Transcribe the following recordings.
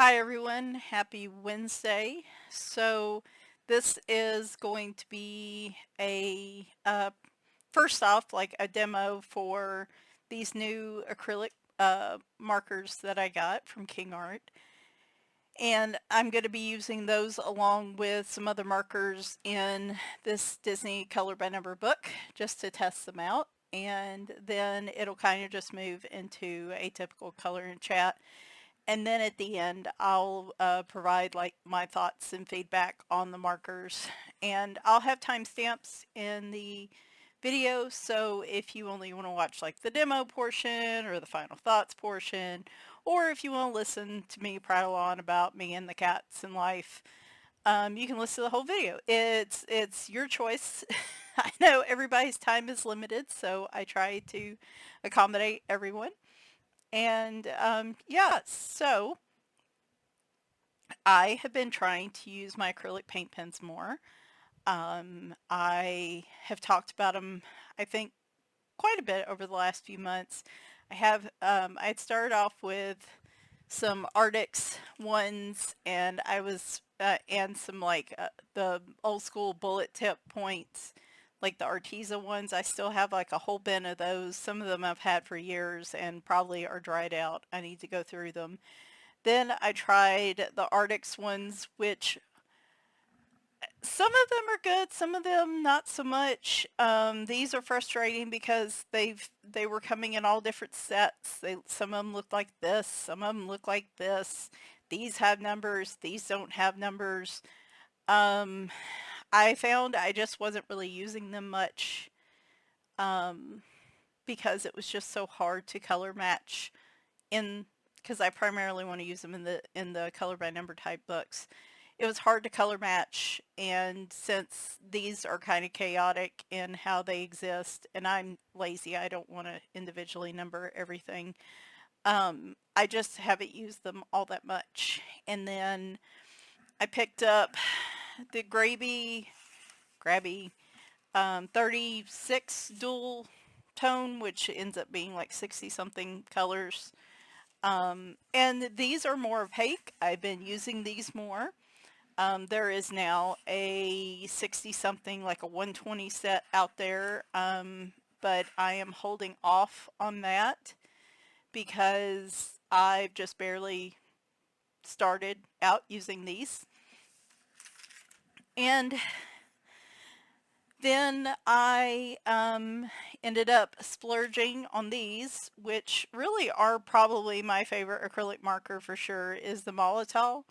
Hi everyone, happy Wednesday. So this is going to be a first off like a demo for these new acrylic markers that I got from Kingart. And I'm going to be using those along with some other markers in this Disney Color by Number book just to test them out. And then it'll kind of just move into a typical color and chat, and then at the end, I'll provide like my thoughts and feedback on the markers. And I'll have timestamps in the video, so if you only want to watch like the demo portion or the final thoughts portion, or if you want to listen to me prattle on about me and the cats and life, you can listen to the whole video. It's your choice. I know everybody's time is limited, so I try to accommodate everyone. And yeah, so I have been trying to use my acrylic paint pens more. I have talked about them, I think, quite a bit over the last few months. I had started off with some Arctics ones, and and some like the old school bullet tip points, like the Arteza ones. I still have like a whole bin of those. Some of them I've had for years and probably are dried out. I need to go through them. Then I tried the Arctics ones, which some of them are good, some of them not so much. These are frustrating because they were coming in all different sets. Some of them look like this, some of them look like this. These have numbers, these don't have numbers. Um, I found I just wasn't really using them much um, because it was just so hard to color match in because I primarily want to use them in the color by number type books. It was hard to color match, and since these are kind of chaotic in how they exist, and I'm lazy, I don't want to individually number everything. I just haven't used them all that much. And then I picked up the Grabby 36 dual tone, which ends up being like 60 something colors. And these are more opaque. I've been using these more. There is now a 60 something, like a 120 set out there, but I am holding off on that because I've just barely started out using these. And then I ended up splurging on these, which really are probably my favorite acrylic marker for sure, is the Molotov.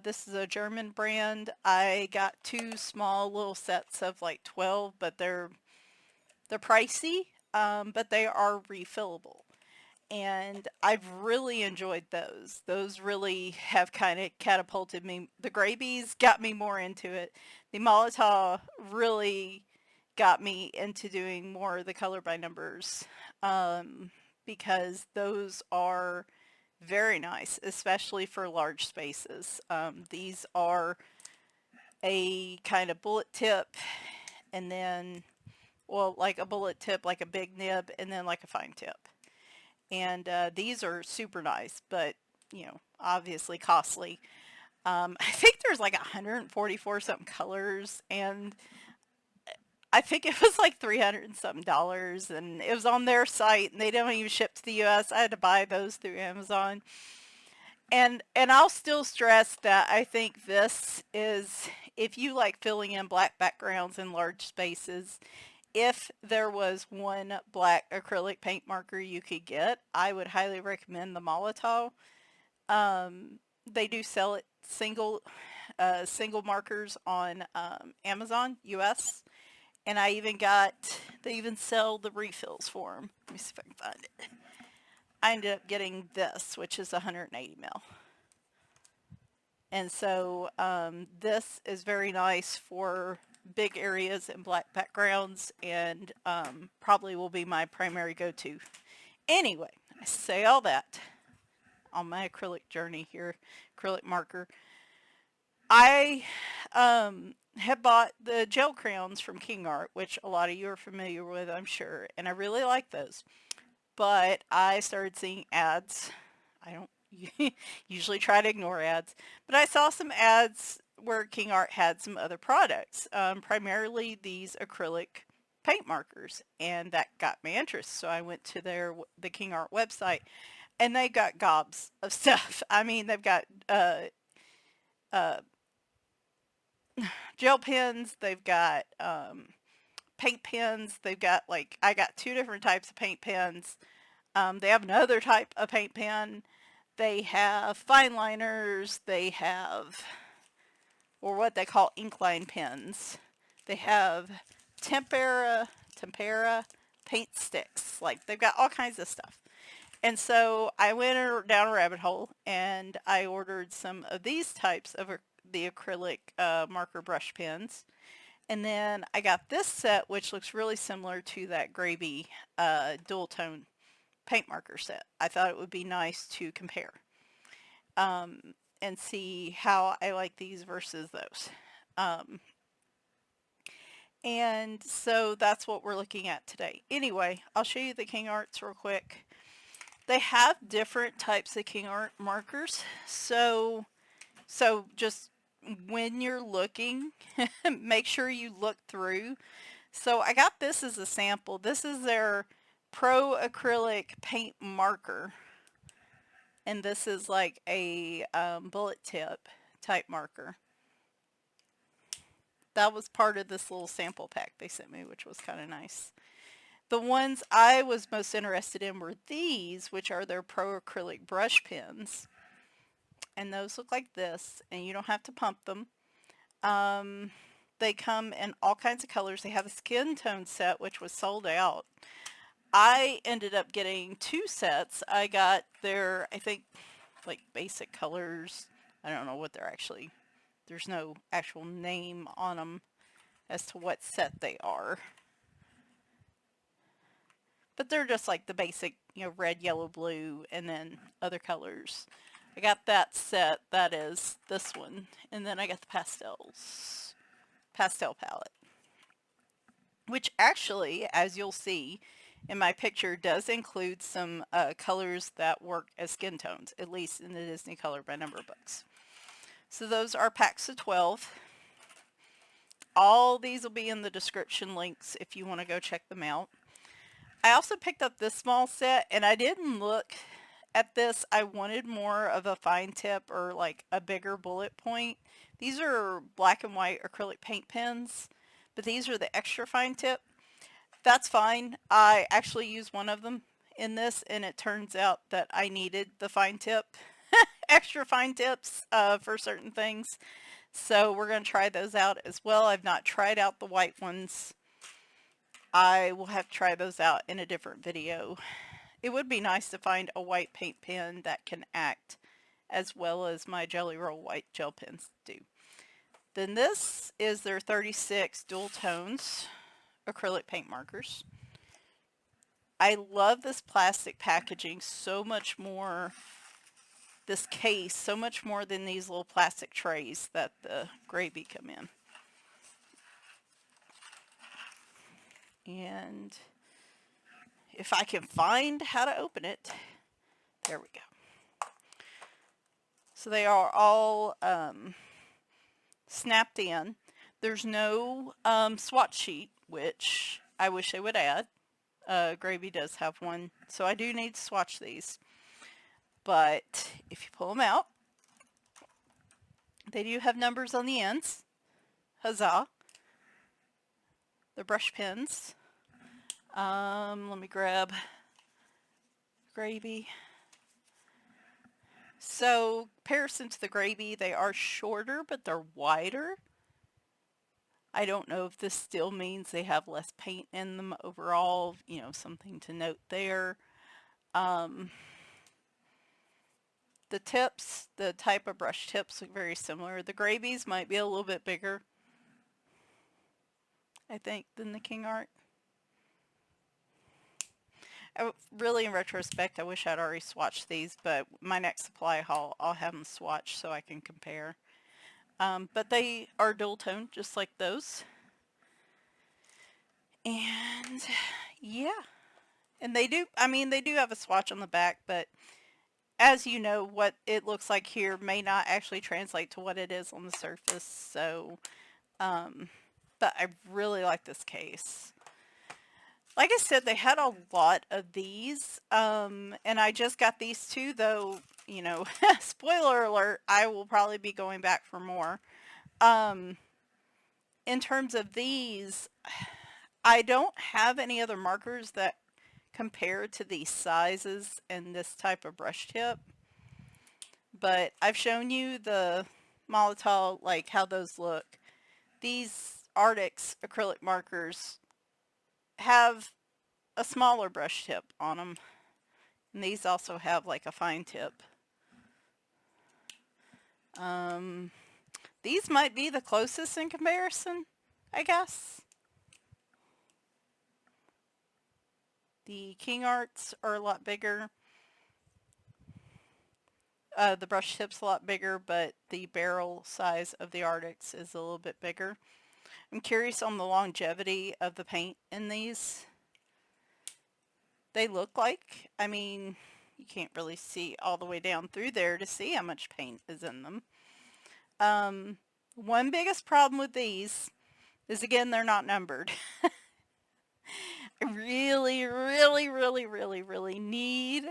This is a German brand. I got two small little sets of like 12, but they're pricey, but they are refillable. And I've really enjoyed those. Those really have kind of catapulted me. The Grabies got me more into it. The Molotov really got me into doing more of the color by numbers, um, because those are very nice, especially for large spaces. These are a kind of bullet tip, and then, well, like a bullet tip, like a big nib, and then like a fine tip. And these are super nice, but, obviously costly. I think there's like 144 something colors, and I think it was like 300 and something dollars, and it was on their site, and they don't even ship to the US. I had to buy those through Amazon. And I'll still stress that I think this is, if you like filling in black backgrounds in large spaces, if there was one black acrylic paint marker you could get, I would highly recommend the Molotov. They do sell it single markers on Amazon US, and they even sell the refills for them. Let me see if I can find it. I ended up getting this, which is 180 mil. And so this is very nice for big areas and black backgrounds, and probably will be my primary go-to. Anyway, I say all that on my acrylic journey here, acrylic marker. I have bought the gel crayons from Kingart, which a lot of you are familiar with, I'm sure, and I really like those. But I started seeing ads. I don't usually try to ignore ads. But I saw some ads where Kingart had some other products, primarily these acrylic paint markers, and that got my interest. So I went to the Kingart website, and they got gobs of stuff. I mean, they've got uh, gel pens, they've got paint pens, they've got like I got two different types of paint pens. They have another type of paint pen. They have fine liners. They have, or what they call ink line pens. They have tempera paint sticks. Like they've got all kinds of stuff. And so I went down a rabbit hole and I ordered some of these types of the acrylic marker brush pens. And then I got this set, which looks really similar to that Gravy dual tone paint marker set. I thought it would be nice to compare and see how I like these versus those. Um, and so that's what we're looking at today. Anyway, I'll show you the Kingarts real quick. They have different types of Kingart markers. So just when you're looking, make sure you look through. So I got this as a sample. This is their Pro Acrylic Paint Marker. And this is like a bullet tip type marker. That was part of this little sample pack they sent me, which was kind of nice. The ones I was most interested in were these, which are their Pro Acrylic brush pens. And those look like this, and you don't have to pump them. They come in all kinds of colors. They have a skin tone set, which was sold out. I ended up getting two sets. I got their, I think, like basic colors. I don't know what they're actually, there's no actual name on them as to what set they are. But they're just like the basic, red, yellow, blue, and then other colors. I got that set. That is this one. And then I got the pastel palette, which actually, as you'll see in my picture, does include some colors that work as skin tones, at least in the Disney Color by Number books. So those are packs of 12. All these will be in the description links if you want to go check them out. I also picked up this small set, and I didn't look at this. I wanted more of a fine tip or like a bigger bullet point. These are black and white acrylic paint pens, but these are the extra fine tip. That's fine. I actually used one of them in this, and it turns out that I needed the fine tip, extra fine tips for certain things. So we're going to try those out as well. I've not tried out the white ones. I will have to try those out in a different video. It would be nice to find a white paint pen that can act as well as my Jelly Roll white gel pens do. Then this is their 36 dual tones acrylic paint markers. I love this plastic packaging so much more, this case, so much more than these little plastic trays that the Gravy come in. And if I can find how to open it, there we go. So they are all snapped in. There's no swatch sheet, which I wish they would add. Gravy does have one, so I do need to swatch these. But if you pull them out, they do have numbers on the ends. Huzzah. The brush pens. Let me grab Gravy. So, comparison to the Gravy, they are shorter, but they're wider. I don't know if this still means they have less paint in them overall, something to note there. The tips, the type of brush tips look very similar. The Gravies might be a little bit bigger, I think, than the Kingart. Really, in retrospect, I wish I'd already swatched these, but my next supply haul, I'll have them swatched so I can compare. But they are dual tone, just like those. And yeah, and they do have a swatch on the back, but as you know, what it looks like here may not actually translate to what it is on the surface. So, but I really like this case. Like I said, they had a lot of these, and I just got these two, though, you know, spoiler alert, I will probably be going back for more. Um, in terms of these, I don't have any other markers that compare to these sizes and this type of brush tip, but I've shown you the Molotow, like how those look. These Arctics acrylic markers have a smaller brush tip on them, and these also have like a fine tip. Um, these might be the closest in comparison, I guess. The Kingarts are a lot bigger. The brush tip's a lot bigger, but the barrel size of the Arctics is a little bit bigger. I'm curious on the longevity of the paint in these. They look like, I mean, you can't really see all the way down through there to see how much paint is in them. One biggest problem with these is, again, they're not numbered. I really, really, really, really, really need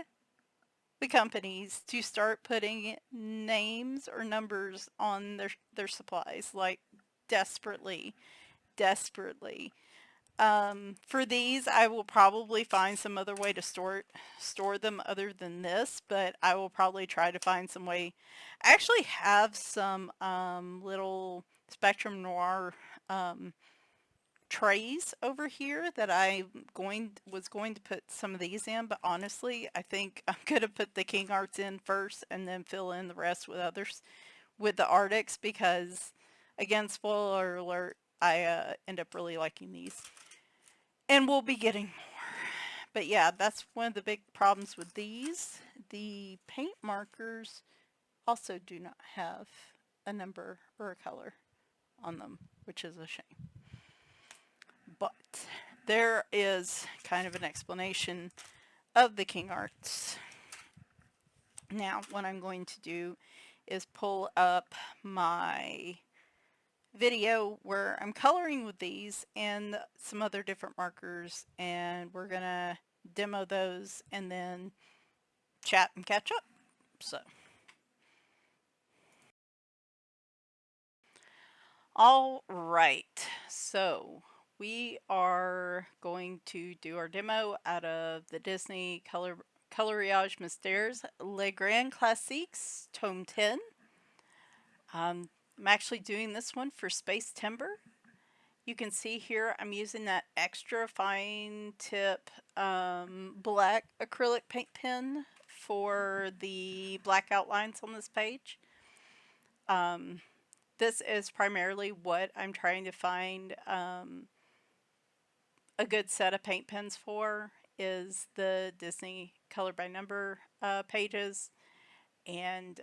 the companies to start putting names or numbers on their supplies, like desperately, desperately. For these, I will probably find some other way to store them other than this, but I will probably try to find some way. I actually have some little Spectrum Noir trays over here that was going to put some of these in, but honestly, I think I'm going to put the King Arts in first and then fill in the rest with others, with the Arctics, because, again, spoiler alert, I end up really liking these. And we'll be getting more. But yeah, that's one of the big problems with these. The paint markers also do not have a number or a color on them, which is a shame. But there is kind of an explanation of the King Arts. Now, what I'm going to do is pull up my video where I'm coloring with these and some other different markers, and we're gonna demo those and then chat and catch up. So, all right, so we are going to do our demo out of the Disney Coloriage Mystères Les Grands Classiques Tome 10. I'm actually doing this one for Space Timber. You can see here I'm using that extra fine tip black acrylic paint pen for the black outlines on this page. This is primarily what I'm trying to find a good set of paint pens for, is the Disney Color by Number pages. And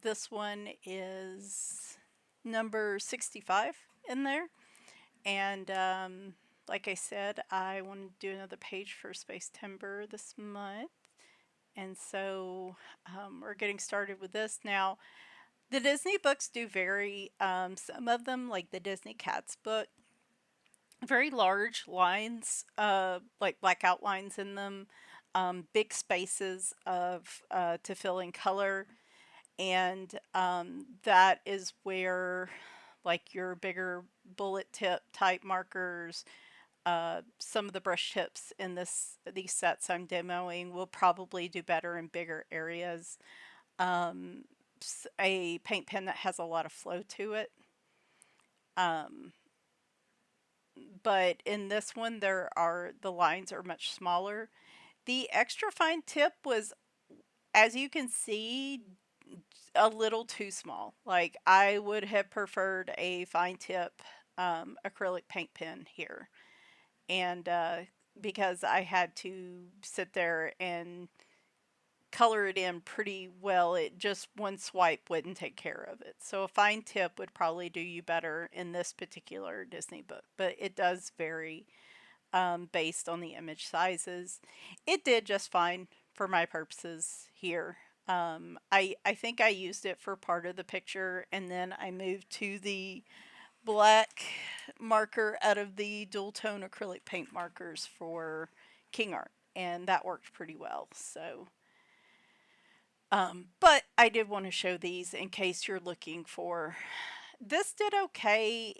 this one is number 65 in there. And like I said, I want to do another page for Space Timber this month. And so we're getting started with this. Now, the Disney books do vary. Some of them, like the Disney Cats book, very large lines, like black outlines in them, big spaces of to fill in color. And that is where, like, your bigger bullet tip type markers, some of the brush tips in these sets I'm demoing will probably do better in bigger areas. A paint pen that has a lot of flow to it. But in this one, the lines are much smaller. The extra fine tip was, as you can see, a little too small. Like, I would have preferred a fine tip acrylic paint pen here. And because I had to sit there and color it in pretty well, it just one swipe wouldn't take care of it. So a fine tip would probably do you better in this particular Disney book, but it does vary based on the image sizes. It did just fine for my purposes here. I think I used it for part of the picture, and then I moved to the black marker out of the dual tone acrylic paint markers for Kingart, and that worked pretty well. So, but I did want to show these in case you're looking for. This did okay.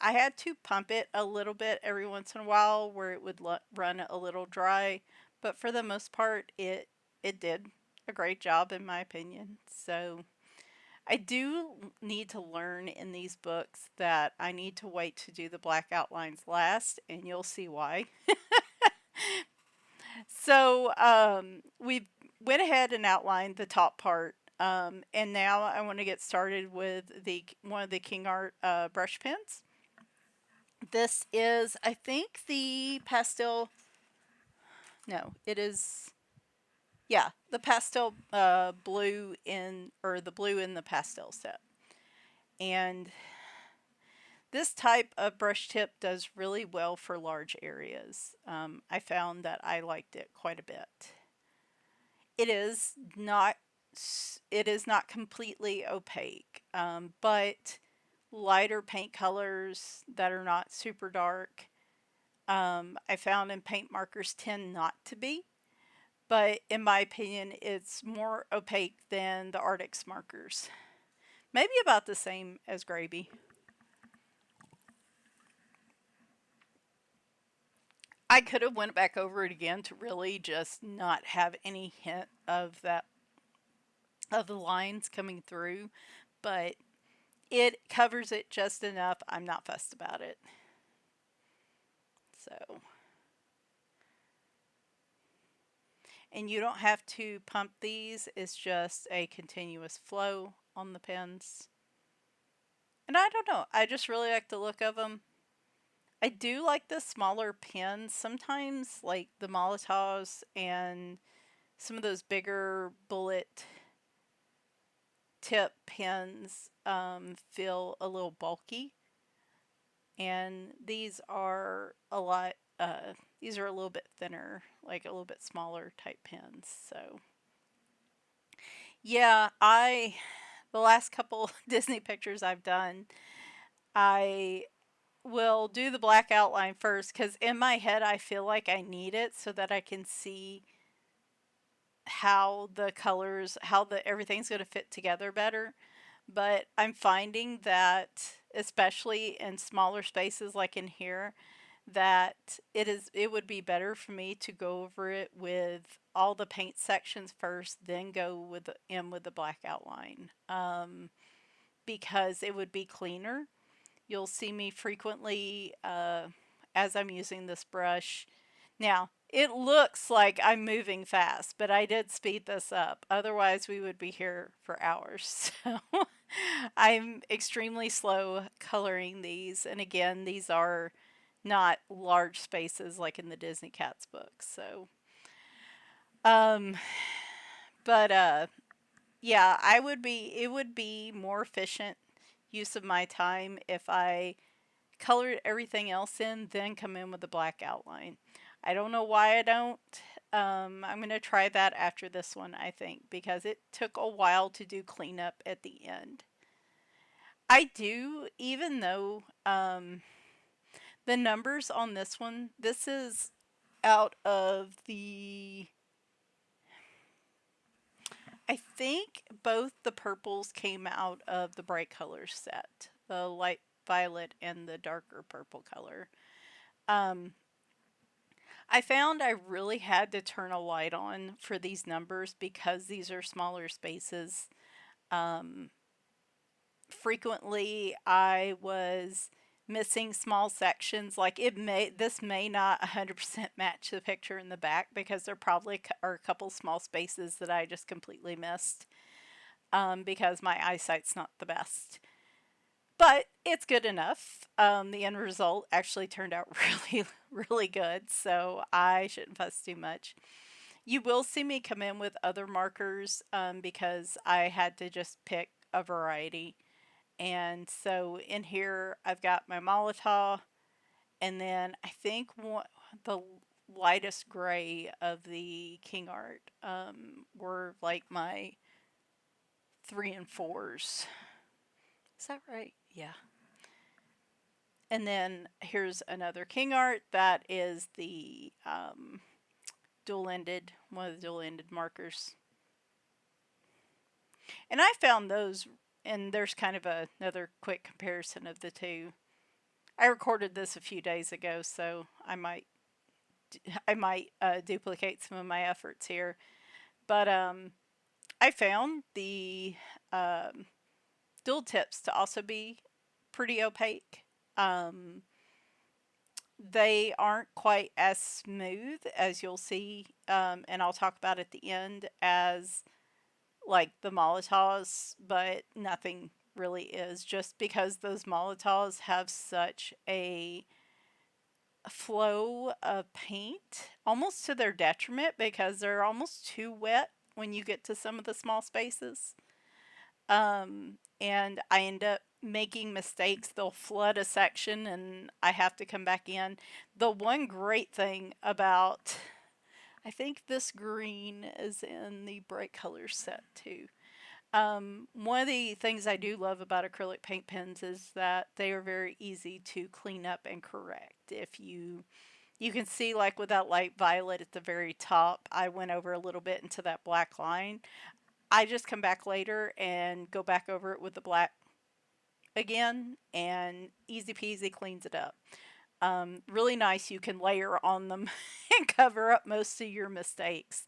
I had to pump it a little bit every once in a while where it would run a little dry, but for the most part, it did a great job in my opinion. So I do need to learn in these books that I need to wait to do the black outlines last, and you'll see why. So we went ahead and outlined the top part, and now I want to get started with the one of the Kingart brush pens. This is, I think, the pastel. No, it is. Yeah, the pastel blue in, or the blue in the pastel set. And this type of brush tip does really well for large areas. I found that I liked it quite a bit. It is not it is not completely opaque, but lighter paint colors that are not super dark, I found in paint markers tend not to be. But in my opinion, it's more opaque than the Arctic's markers. Maybe about the same as Gravy. I could have went back over it again to really just not have any hint of that, of the lines coming through, but it covers it just enough. I'm not fussed about it. So, and you don't have to pump these. It's just a continuous flow on the pens. And I don't know. I just really like the look of them. I do like the smaller pens. Sometimes, like the Molotovs and some of those bigger bullet tip pens, feel a little bulky. And these are a lot, these are a little bit thinner, like a little bit smaller type pens. So, yeah, the last couple Disney pictures I've done, I will do the black outline first because in my head I feel like I need it so that I can see how the colors, how the everything's going to fit together better. But I'm finding that especially in smaller spaces like in here, that it would be better for me to go over it with all the paint sections first, then go in with the black outline, because it would be cleaner. You'll see me frequently, as I'm using this brush. Now, it looks like I'm moving fast, but I did speed this up. Otherwise, we would be here for hours. So I'm extremely slow coloring these. And again, these are not large spaces like in the Disney Cats books. So, um, but yeah, it would be more efficient use of my time if I colored everything else in, then come in with the black outline. I don't know why I don't. I'm going to try that after this one, I think, because it took a while to do cleanup at the end. I do, even though the numbers on this one, this is out of the, I think both the purples came out of the bright color set, the light violet and the darker purple color. Um, I found I really had to turn a light on for these numbers because these are smaller spaces. Um, Frequently, I was missing small sections. Like this may not 100% match the picture in the back because there probably are a couple small spaces that I just completely missed, because my eyesight's not the best. But it's good enough. The end result actually turned out really, really good, so I shouldn't fuss too much. You will see me come in with other markers, because I had to just pick a variety. And so in here, I've got my Molotov, and then I think the lightest gray of the Kingart were like my 3 and 4s. Is that right? Yeah. And then here's another Kingart that is the dual-ended, one of the dual-ended markers. And I found those, and there's kind of another quick comparison of the two. I recorded this a few days ago, so I might duplicate some of my efforts here. But I found the um, dual tips to also be pretty opaque. Um, they aren't quite as smooth as you'll see, and I'll talk about at the end, as like the Molotovs, but nothing really is, just because those Molotovs have such a flow of paint, almost to their detriment, because they're almost too wet when you get to some of the small spaces. And I end up making mistakes. They'll flood a section and I have to come back in. The one great thing about, I think this green is in the bright colors set too. One of the things I do love about acrylic paint pens is that they are very easy to clean up and correct. If you can see, like with that light violet at the very top, I went over a little bit into that black line. I just come back later and go back over it with the black again, and easy peasy cleans it up. Really nice. You can layer on them and cover up most of your mistakes.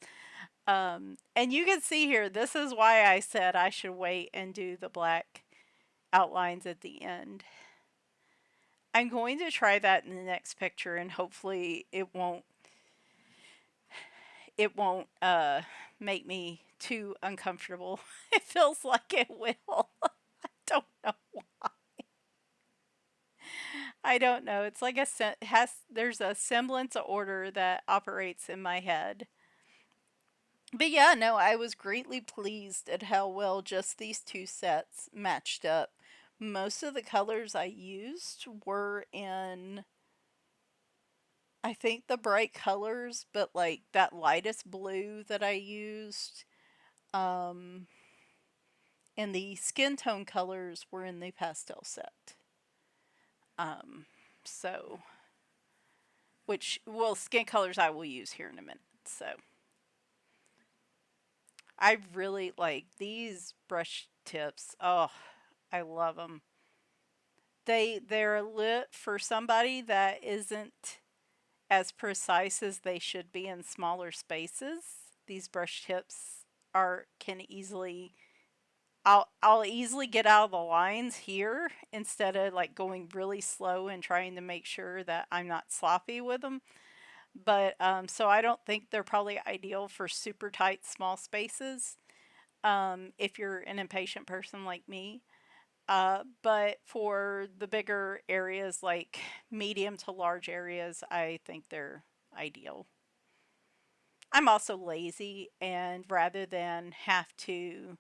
And you can see here, this is why I said I should wait and do the black outlines at the end. I'm going to try that in the next picture, and hopefully it won't make me too uncomfortable. It feels like it will. I don't know why. I don't know. It's like there's a semblance of order that operates in my head. But yeah, no, I was greatly pleased at how well just these two sets matched up. Most of the colors I used were in, I think, the bright colors, but like that lightest blue that I used, um, and the skin tone colors were in the pastel set. Um, so, which, well, skin colors I will use here in a minute. So, I really like these brush tips. Oh, I love them. They're lit for somebody that isn't as precise as they should be in smaller spaces. These brush tips are can easily I'll easily get out of the lines here instead of like going really slow and trying to make sure that I'm not sloppy with them. But so I don't think they're probably ideal for super tight small spaces, if you're an impatient person like me. But for the bigger areas, like medium to large areas, I think they're ideal. I'm also lazy, and rather than have to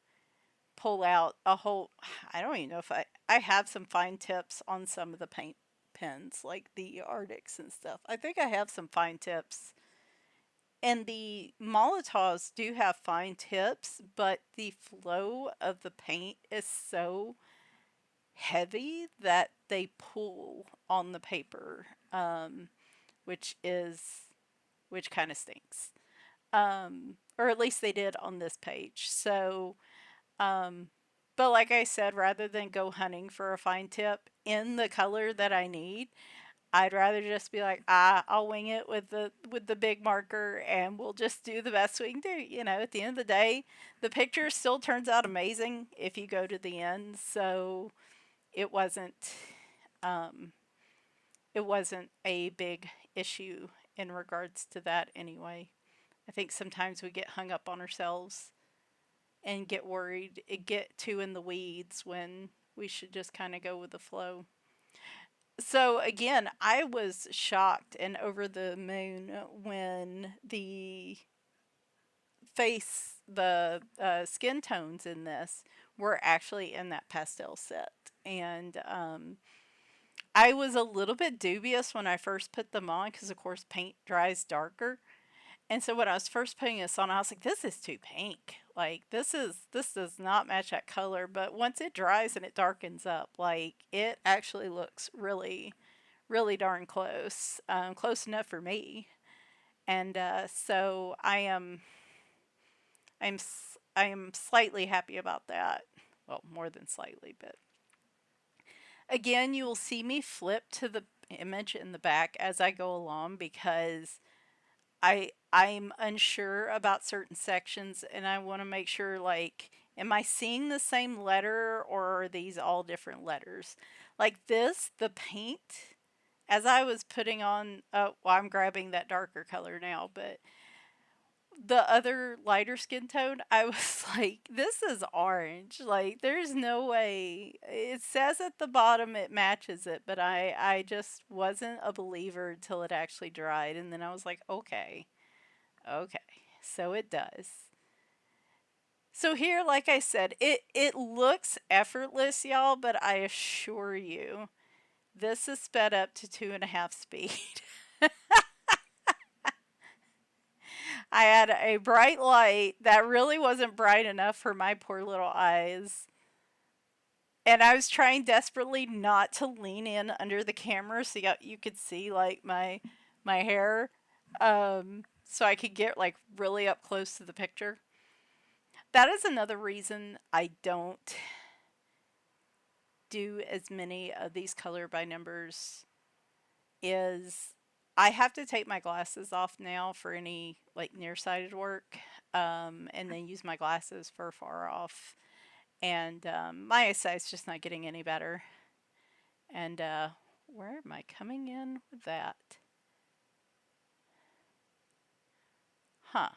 pull out a whole, I don't even know if I have some fine tips on some of the paint pens, like the Arctics and stuff. I think I have some fine tips. And the Molotovs do have fine tips, but the flow of the paint is so heavy that they pull on the paper, which is which kind of stinks. Or at least they did on this page. So, um, but like I said, rather than go hunting for a fine tip in the color that I need, I'd rather just be like, I'll wing it with the big marker, and we'll just do the best we can do. At the end of the day, the picture still turns out amazing if you go to the end. So it wasn't um, it wasn't a big issue in regards to that anyway. I think sometimes we get hung up on ourselves and get worried, get too in the weeds when we should just kind of go with the flow. So again, I was shocked and over the moon when the skin tones in this were actually in that pastel set. And I was a little bit dubious when I first put them on because, of course, paint dries darker. And so when I was first putting this on, I was like, this is too pink. Like this does not match that color. But once it dries and it darkens up, like it actually looks really, really darn close. Close enough for me. And so I am slightly happy about that. Well, more than slightly, but again, you will see me flip to the image in the back as I go along because I'm unsure about certain sections and I want to make sure, like, am I seeing the same letter or are these all different letters? Like this, the paint, as I was putting on, well, I'm grabbing that darker color now, but the other lighter skin tone, I was like, this is orange. Like, there's no way. It says at the bottom it matches it, but I just wasn't a believer until it actually dried. And then I was like, okay, okay, so it does. So here, like I said, it looks effortless, y'all, but I assure you, this is sped up to 2.5 speed. I had a bright light that really wasn't bright enough for my poor little eyes. And I was trying desperately not to lean in under the camera so you could see like my hair, so I could get like really up close to the picture. That is another reason I don't do as many of these color by numbers is I have to take my glasses off now for any like nearsighted work, and then use my glasses for far off. And my eyesight's just not getting any better. And where am I coming in with that? Huh.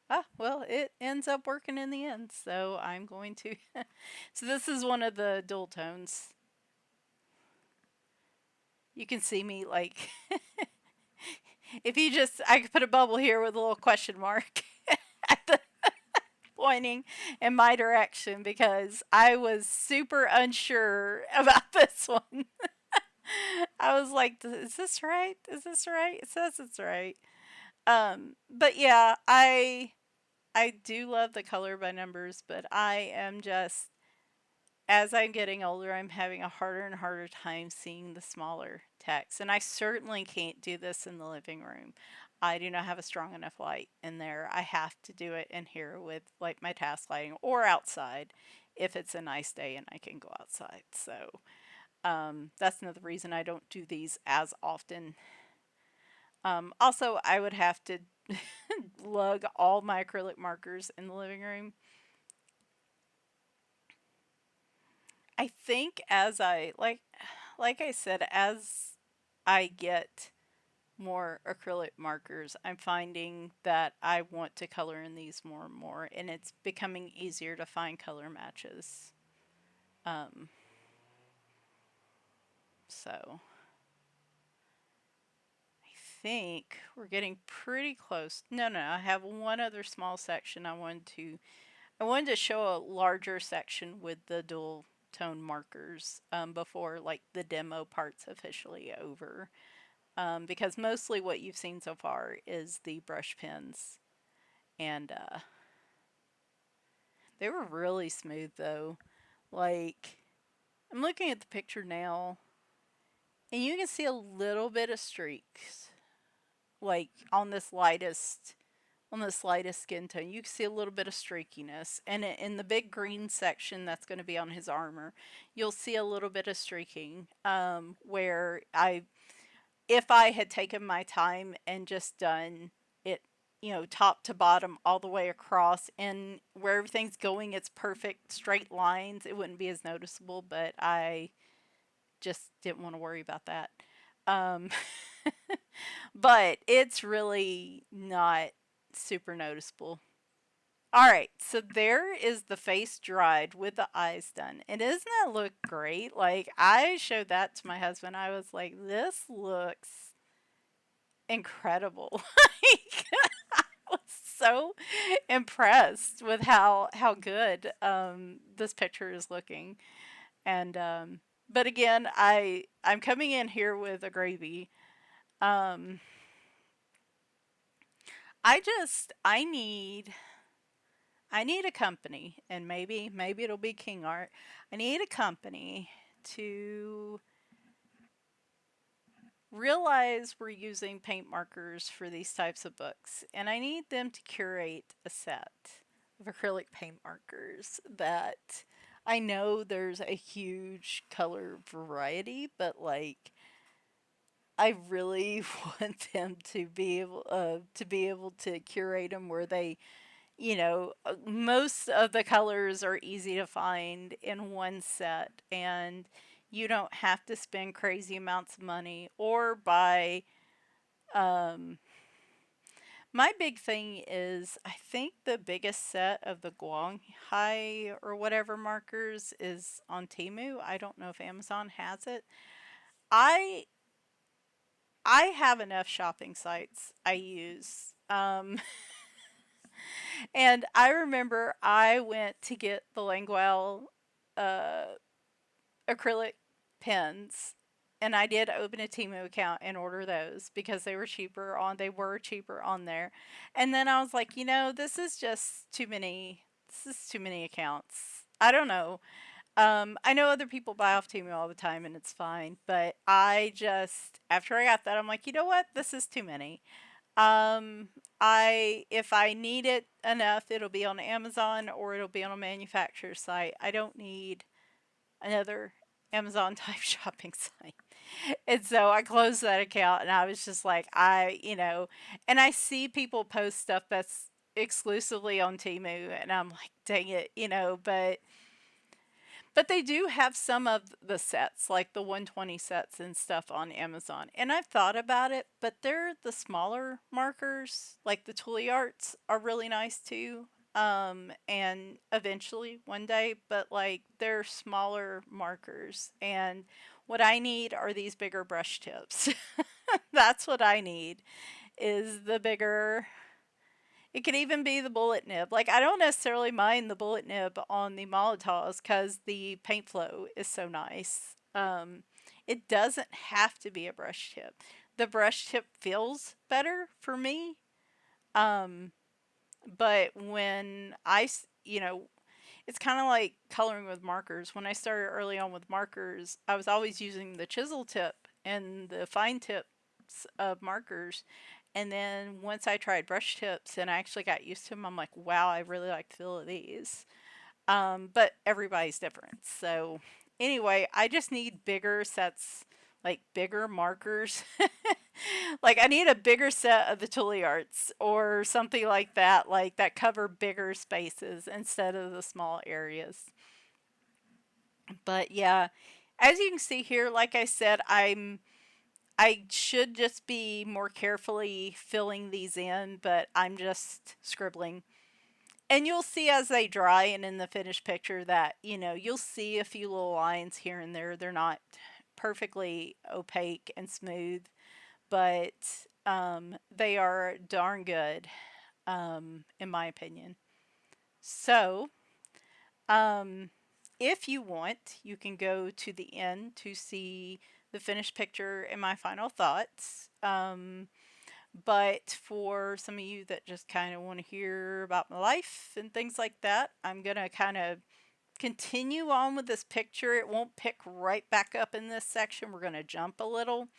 Ah, well, it ends up working in the end, so I'm going to. So this is one of the dual tones. You can see me like if you just I could put a bubble here with a little question mark at the pointing in my direction because I was super unsure about this one. I was like, is this right? Is this right? It says it's right. But yeah, I do love the color by numbers, but I am just as I'm getting older, I'm having a harder and harder time seeing the smaller text. And I certainly can't do this in the living room. I do not have a strong enough light in there. I have to do it in here with like my task lighting or outside if it's a nice day and I can go outside. So that's another reason I don't do these as often. Also, I would have to lug all my acrylic markers in the living room. I think as I like I said, as I get more acrylic markers, I'm finding that I want to color in these more and more, and it's becoming easier to find color matches. Um, so I think we're getting pretty close. No, no, I have one other small section I wanted to show a larger section with the dual tone markers before like the demo part's officially over. Because mostly what you've seen so far is the brush pens, and they were really smooth though. Like I'm looking at the picture now, and you can see a little bit of streaks, like on this lightest skin tone. You can see a little bit of streakiness, and in the big green section that's going to be on his armor, you'll see a little bit of streaking. Where if I had taken my time and just done it, top to bottom all the way across, and where everything's going, it's perfect straight lines, it wouldn't be as noticeable, but I just didn't want to worry about that. Um, but it's really not super noticeable. All right, so there is the face dried with the eyes done. And doesn't that look great? Like, I showed that to my husband. I was like, this looks incredible. Like, I was so impressed with how good this picture is looking. And but again, I'm coming in here with a gravy. Um, I need a company, and maybe it'll be Kingart. I need a company to realize we're using paint markers for these types of books, and I need them to curate a set of acrylic paint markers that I know there's a huge color variety, but like I really want them to be able to curate them where they, most of the colors are easy to find in one set, and you don't have to spend crazy amounts of money or buy. Um, my big thing is, I think the biggest set of the Guanghai or whatever markers is on Temu. I don't know if Amazon has it. I I have enough shopping sites I use. And I remember I went to get the Languel uh, acrylic pens, and I did open a Temu account and order those because they were cheaper on there. And then I was like, this is just too many. This is too many accounts. I don't know. I know other people buy off Temu all the time and it's fine, but I just after I got that, I'm like, you know what? This is too many. Um, I if I need it enough, it'll be on Amazon or it'll be on a manufacturer site. I don't need another Amazon type shopping site. And so I closed that account and I was just like, and I see people post stuff that's exclusively on Temu and I'm like, dang it, but they do have some of the sets, like the 120 sets and stuff on Amazon. And I've thought about it, but they're the smaller markers, like the Tule Arts are really nice too. And eventually one day, but like they're smaller markers. And what I need are these bigger brush tips. That's what I need is the bigger. It could even be the bullet nib. Like, I don't necessarily mind the bullet nib on the Molotovs because the paint flow is so nice. It doesn't have to be a brush tip. The brush tip feels better for me. Um, but when it's kind of like coloring with markers. When I started early on with markers, I was always using the chisel tip and the fine tips of markers. And then once I tried brush tips and I actually got used to them, I'm like, wow, I really like the feel of these. But everybody's different. So anyway, I just need bigger sets, like bigger markers. Like I need a bigger set of the Tule Arts or something like that cover bigger spaces instead of the small areas. But yeah, as you can see here, like I said, I should just be more carefully filling these in, but I'm just scribbling. And you'll see as they dry and in the finished picture that, you'll see a few little lines here and there. They're not perfectly opaque and smooth, but they are darn good, in my opinion. So, um, if you want, you can go to the end to see the finished picture and my final thoughts. But for some of you that just kind of want to hear about my life and things like that, I'm going to kind of continue on with this picture. It won't pick right back up in this section. We're going to jump a little.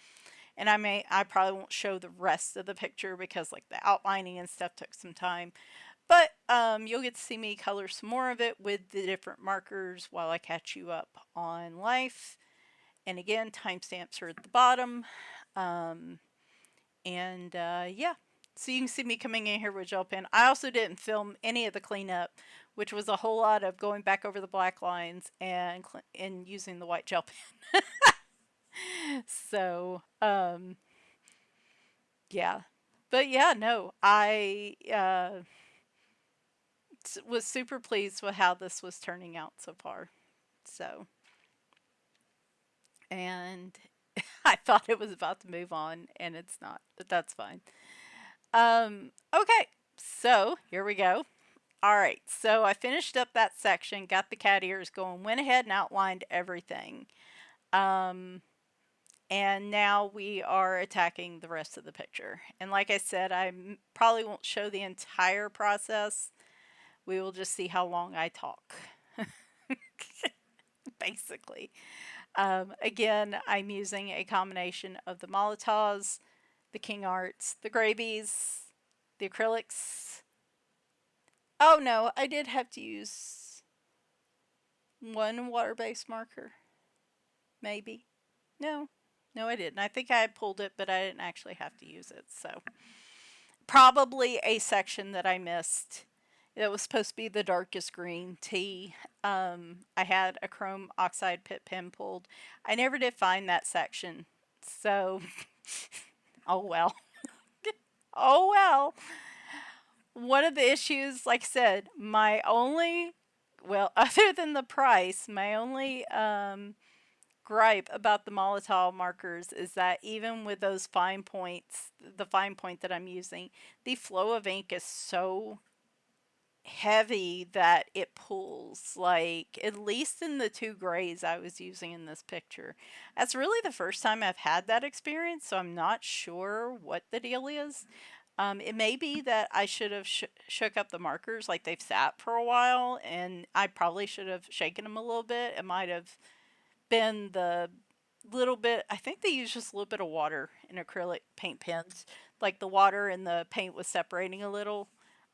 And I probably won't show the rest of the picture because like the outlining and stuff took some time. But you'll get to see me color some more of it with the different markers while I catch you up on life. And again, timestamps are at the bottom. Um, and yeah, so you can see me coming in here with gel pen. I also didn't film any of the cleanup, which was a whole lot of going back over the black lines and using the white gel pen. So yeah, but yeah, no, I was super pleased with how this was turning out so far. So, and I thought it was about to move on, and it's not, but that's fine. Okay, so here we go. All right, so I finished up that section, got the cat ears going, went ahead and outlined everything. Um, And now we are attacking the rest of the picture. And like I said, probably won't show the entire process. We will just see how long I talk, basically. Again, I'm using a combination of the Molotovs, the Kingarts, the Gravies, the Acrylics. Oh no, I did have to use one water-based marker. Maybe. No. No, I didn't. I think I had pulled it, but I didn't actually have to use it. So probably a section that I missed. It was supposed to be the darkest green tea. I had a chrome oxide pit pen pulled. I never did find that section. So, oh well. Oh well. One of the issues, like I said, my only, well, other than the price, my only gripe about the Molotov markers is that even with those fine points, the fine point that I'm using, the flow of ink is so heavy that it pulls, like at least in the two grays I was using in this picture. That's really the first time I've had that experience, so I'm not sure what the deal is. It may be that I should have shook up the markers, like they've sat for a while, and I probably should have shaken them a little bit. It might have been the little bit, I think they use just a little bit of water in acrylic paint pens. Like the water and the paint was separating a little.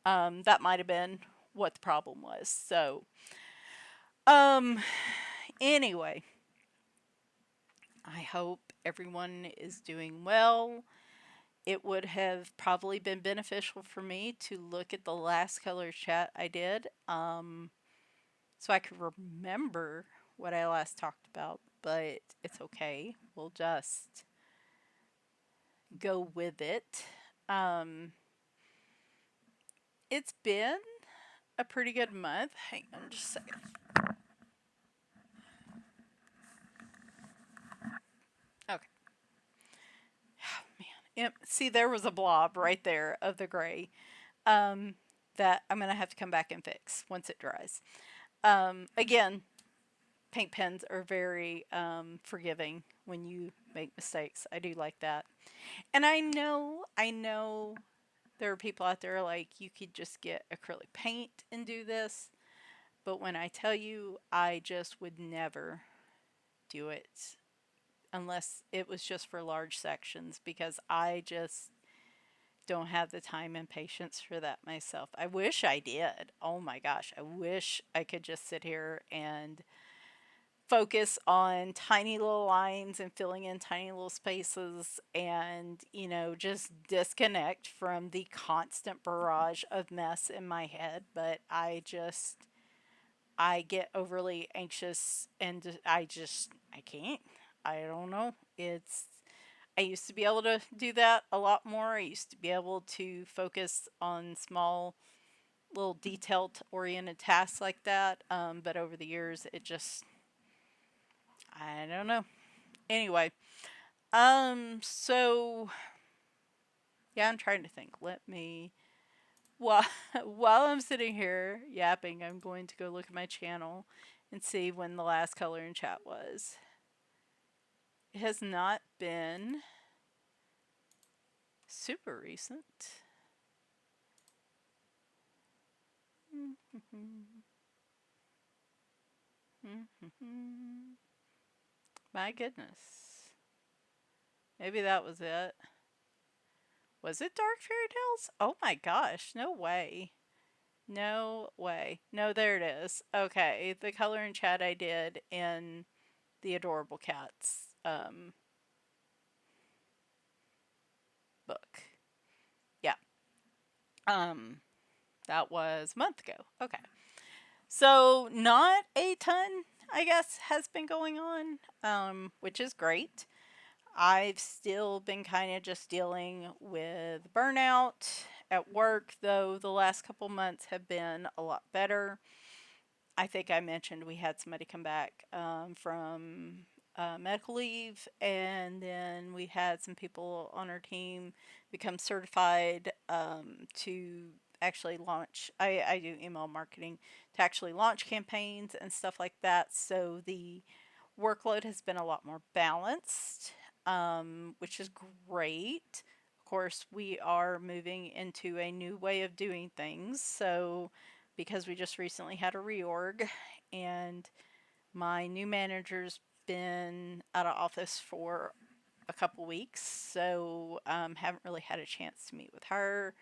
That might have been what the problem was. So, um, anyway, I hope everyone is doing well. It would have probably been beneficial for me to look at the last color chat I did, so I could remember what I last talked about, but it's okay. We'll just go with it. Um, it's been a pretty good month. Hang on just a second. Okay. Oh, man. Yep. See, there was a blob right there of the gray um, that I'm going to have to come back and fix once it dries. Again, paint pens are very forgiving when you make mistakes. I do like that. And I know there are people out there like you could just get acrylic paint and do this. But when I tell you, I just would never do it unless it was just for large sections because I just don't have the time and patience for that myself. I wish I did. Oh my gosh, I wish I could just sit here and focus on tiny little lines and filling in tiny little spaces and, just disconnect from the constant barrage of mess in my head. But I get overly anxious and I can't. I don't know. I used to be able to do that a lot more. I used to be able to focus on small, little detailed oriented tasks like that. But over the years, I don't know. Anyway, so yeah, I'm trying to think. While, while I'm sitting here yapping, I'm going to go look at my channel and see when the last color in chat was. It has not been super recent. My goodness. Maybe that was it. Was it Dark Fairy Tales? Oh my gosh, no way. No way. No, there it is. Okay, the color and chat I did in the Adorable Cats book. Yeah. Um, that was a month ago. Okay. So not a ton, I guess, has been going on, which is great. I've still been kind of just dealing with burnout at work, though the last couple months have been a lot better. I think I mentioned we had somebody come back from medical leave, and then we had some people on our team become certified to actually launch. I do email marketing to actually launch campaigns and stuff like that. So the workload has been a lot more balanced. which is great. Of course, we are moving into a new way of doing things. So, because we just recently had a reorg, and my new manager's been out of office for a couple weeks, so haven't really had a chance to meet with her.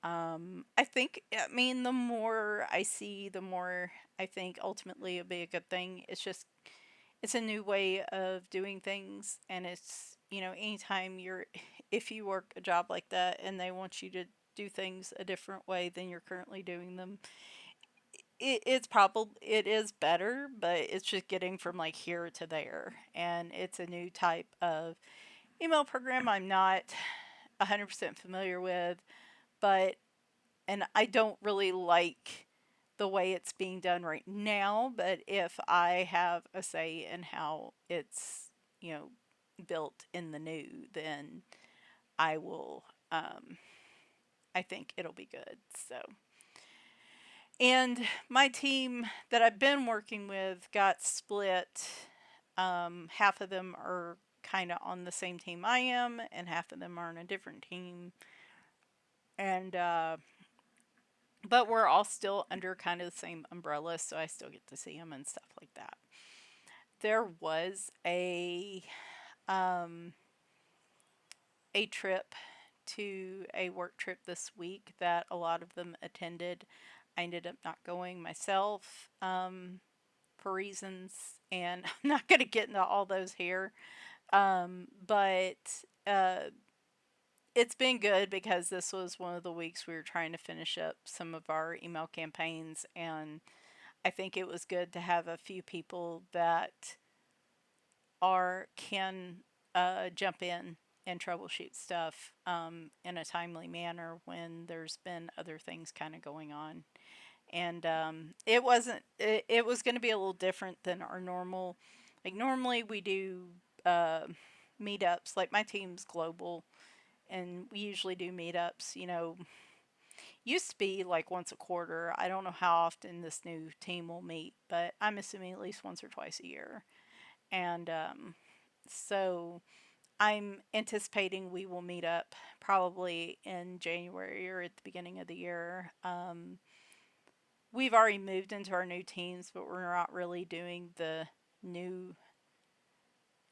I think, I mean, the more I see, the more I think ultimately it'll be a good thing. It's just, it's a new way of doing things, and it's, you know, anytime you're, if you work a job like that and they want you to do things a different way than you're currently doing them, it's probably, it is better, but it's just getting from like here to there, and it's a new type of email program I'm not 100% familiar with, but and I don't really like the way it's being done right now, but if I have a say in how it's, you know, built in the new, then I will, I think it'll be good. So, and my team that I've been working with got split. Half of them are kind of on the same team I am, and half of them are on a different team. And but we're all still under kind of the same umbrella, so I still get to see them and stuff like that. There was um, a trip to a work trip this week that a lot of them attended. I ended up not going myself for reasons, and I'm not going to get into all those here. But uh, it's been good because this was one of the weeks we were trying to finish up some of our email campaigns, and I think it was good to have a few people that are can jump in and troubleshoot stuff in a timely manner when there's been other things kind of going on. And it wasn't. It was going to be a little different than our normal. Like normally we do meetups. Like my team's global, and we usually do meetups. You know, used to be like once a quarter. I don't know how often this new team will meet, but I'm assuming at least once or twice a year. And so I'm anticipating we will meet up probably in January or at the beginning of the year. We've already moved into our new teams, but we're not really doing the new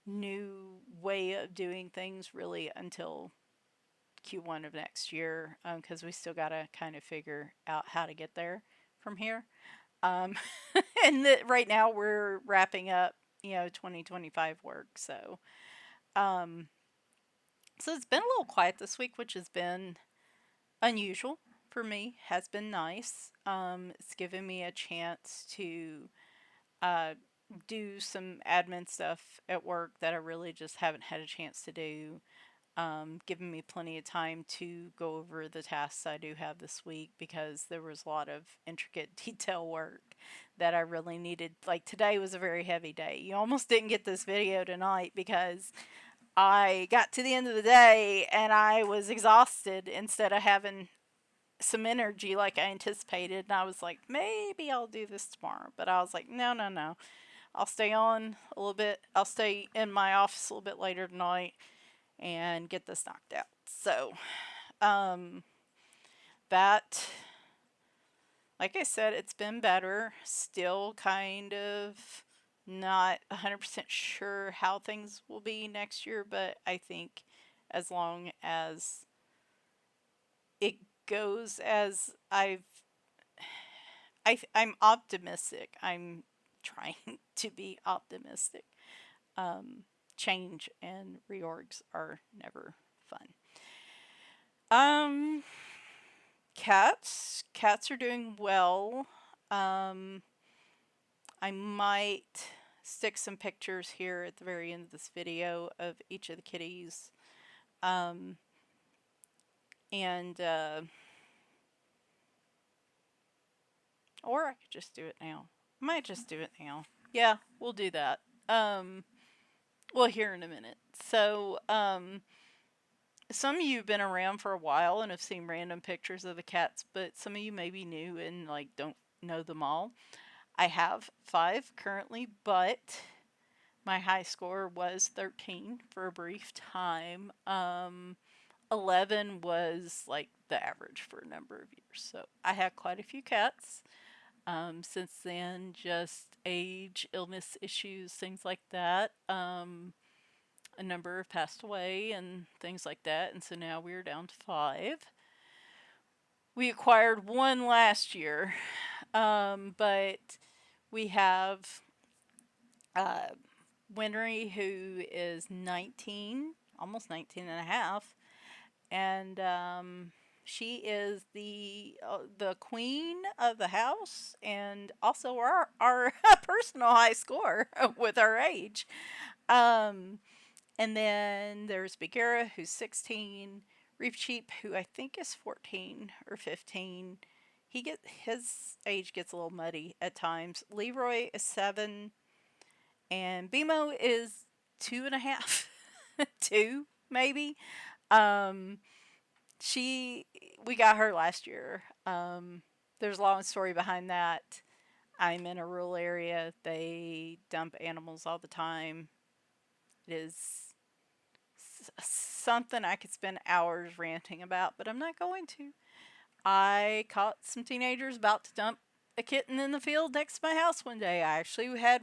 new way of doing things really until Q1 of next year, because we still got to kind of figure out how to get there from here. Um, and right now we're wrapping up, you know, 2025 work. Um, so it's been a little quiet this week, which has been unusual for me. Has been nice. It's given me a chance to uh, do some admin stuff at work that I really just haven't had a chance to do. Giving me plenty of time to go over the tasks I do have this week because there was a lot of intricate detail work that I really needed. Like today was a very heavy day. You almost didn't get this video tonight because I got to the end of the day and I was exhausted instead of having some energy like I anticipated. And I was like, maybe I'll do this tomorrow. But I was like, no, no, no. I'll stay on a little bit. I'll stay in my office a little bit later tonight and get this knocked out. So, um, that, like I said, it's been better. Still kind of not 100% sure how things will be next year, but I think as long as it goes as I'm optimistic. I'm trying to be optimistic. Um, Change and reorgs are never fun. Um, cats are doing well. Um, I might stick some pictures here at the very end of this video of each of the kitties. Um, and or I could just do it now. I might just do it now. Yeah, we'll do that. Um, well, here in a minute. So, some of you have been around for a while and have seen random pictures of the cats, but some of you may be new and like don't know them all. I have 5 currently, but My high score was 13 for a brief time. 11 was like the average for a number of years. So I had quite a few cats. Since then, just age, illness issues, things like that. A number have passed away and things like that. And so now we're down to 5. We acquired one last year, but we have uh, Winry, who is 19, almost 19 and a half, and she is the queen of the house and also our personal high score with our age. Um, and then there's Bagheera, who's 16, Reef Cheap, who I think is 14 or 15. His age gets a little muddy at times. Leroy is 7, and BMO is 2.5, 2 maybe. Um, she we got her last year. There's a long story behind that. I'm in a rural area. They dump animals all the time. It is something I could spend hours ranting about, but I'm not going to. I caught some teenagers about to dump a kitten in the field next to my house one day. I actually had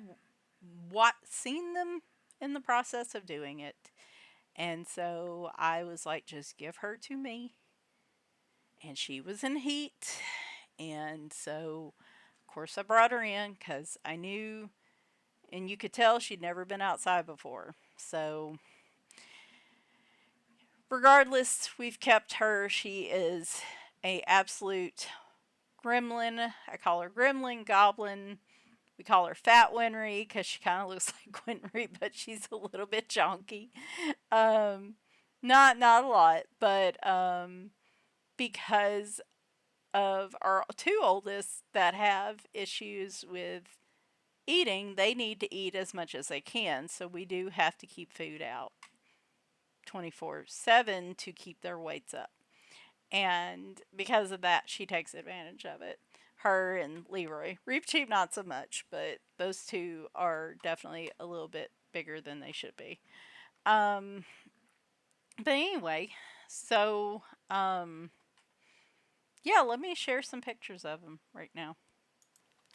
seen them in the process of doing it. And so I was like, just give her to me. And she was in heat. And so, of course, I brought her in because I knew, and you could tell she'd never been outside before. So, regardless, we've kept her. She is a absolute gremlin. I call her gremlin, goblin. We call her Fat Winry because she kind of looks like Winry, but she's a little bit chonky. Um, not a lot, but because of our two oldest that have issues with eating, they need to eat as much as they can. So we do have to keep food out 24/7 to keep their weights up. And because of that, she takes advantage of it. Her and Leroy. Reef Cheap, not so much, but those two are definitely a little bit bigger than they should be. Um, but anyway, so yeah, let me share some pictures of them right now.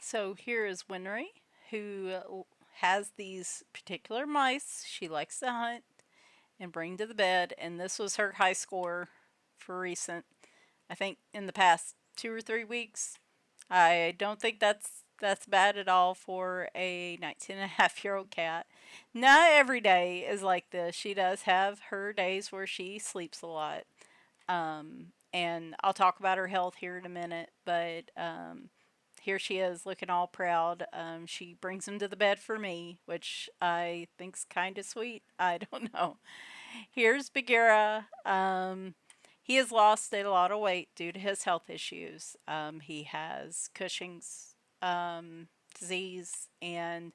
So here is Winry, who has these particular mice she likes to hunt and bring to the bed, and this was her high score for recent. I think in the past 2 or 3 weeks. I don't think that's bad at all for a 19-and-a-half-year-old cat. Not every day is like this. She does have her days where she sleeps a lot. And I'll talk about her health here in a minute, but here she is looking all proud. She brings him to the bed for me, which I think's kind of sweet. I don't know. Here's Bagheera. He has lost a lot of weight due to his health issues. He has Cushing's disease and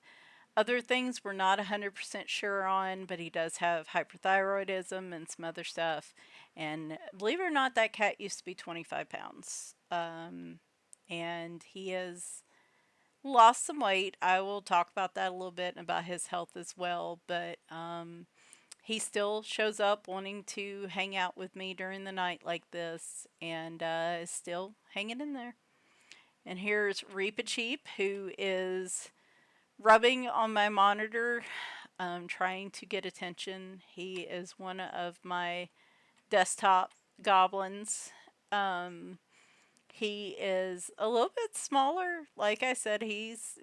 other things we're not 100% sure on, but he does have hyperthyroidism and some other stuff. And believe it or not, that cat used to be 25 pounds. And he has lost some weight. I will talk about that a little bit and about his health as well. But he still shows up wanting to hang out with me during the night like this and is still hanging in there. And here's Reapa Cheap, who is rubbing on my monitor, trying to get attention. He is one of my desktop goblins. He is a little bit smaller. Like I said, he's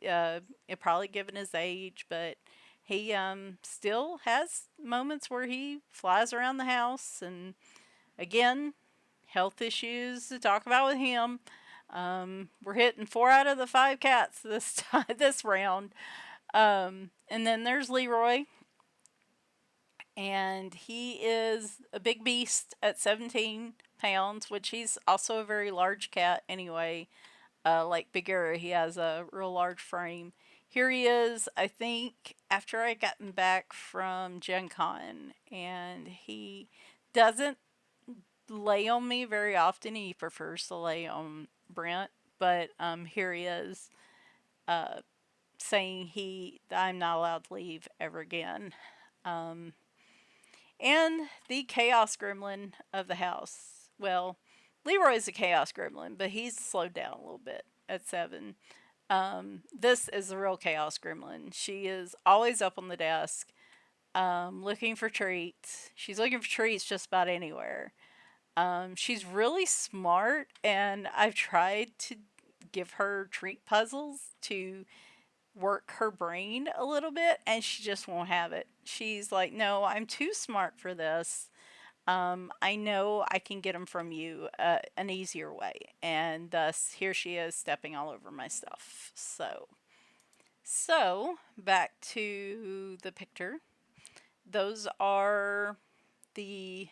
probably given his age, but he still has moments where he flies around the house. And again, health issues to talk about with him. We're hitting 4 out of the 5 cats this time, this round. And then there's Leroy, and he is a big beast at 17 pounds, which he's also a very large cat anyway. Like Bagheera, he has a real large frame. Here he is, I think, after I gotten back from Gen Con, and he doesn't lay on me very often. He prefers to lay on Brent, but here he is, saying I'm not allowed to leave ever again. And the chaos gremlin of the house. Well, Leroy's a chaos gremlin, but he's slowed down a little bit at 7. This is the real chaos gremlin. She is always up on the desk, looking for treats. She's looking for treats just about anywhere. She's really smart, and I've tried to give her treat puzzles to work her brain a little bit, and she just won't have it. She's like, no, I'm too smart for this. I know I can get them from you an easier way. And thus, here she is stepping all over my stuff. So back to the picture. Those are the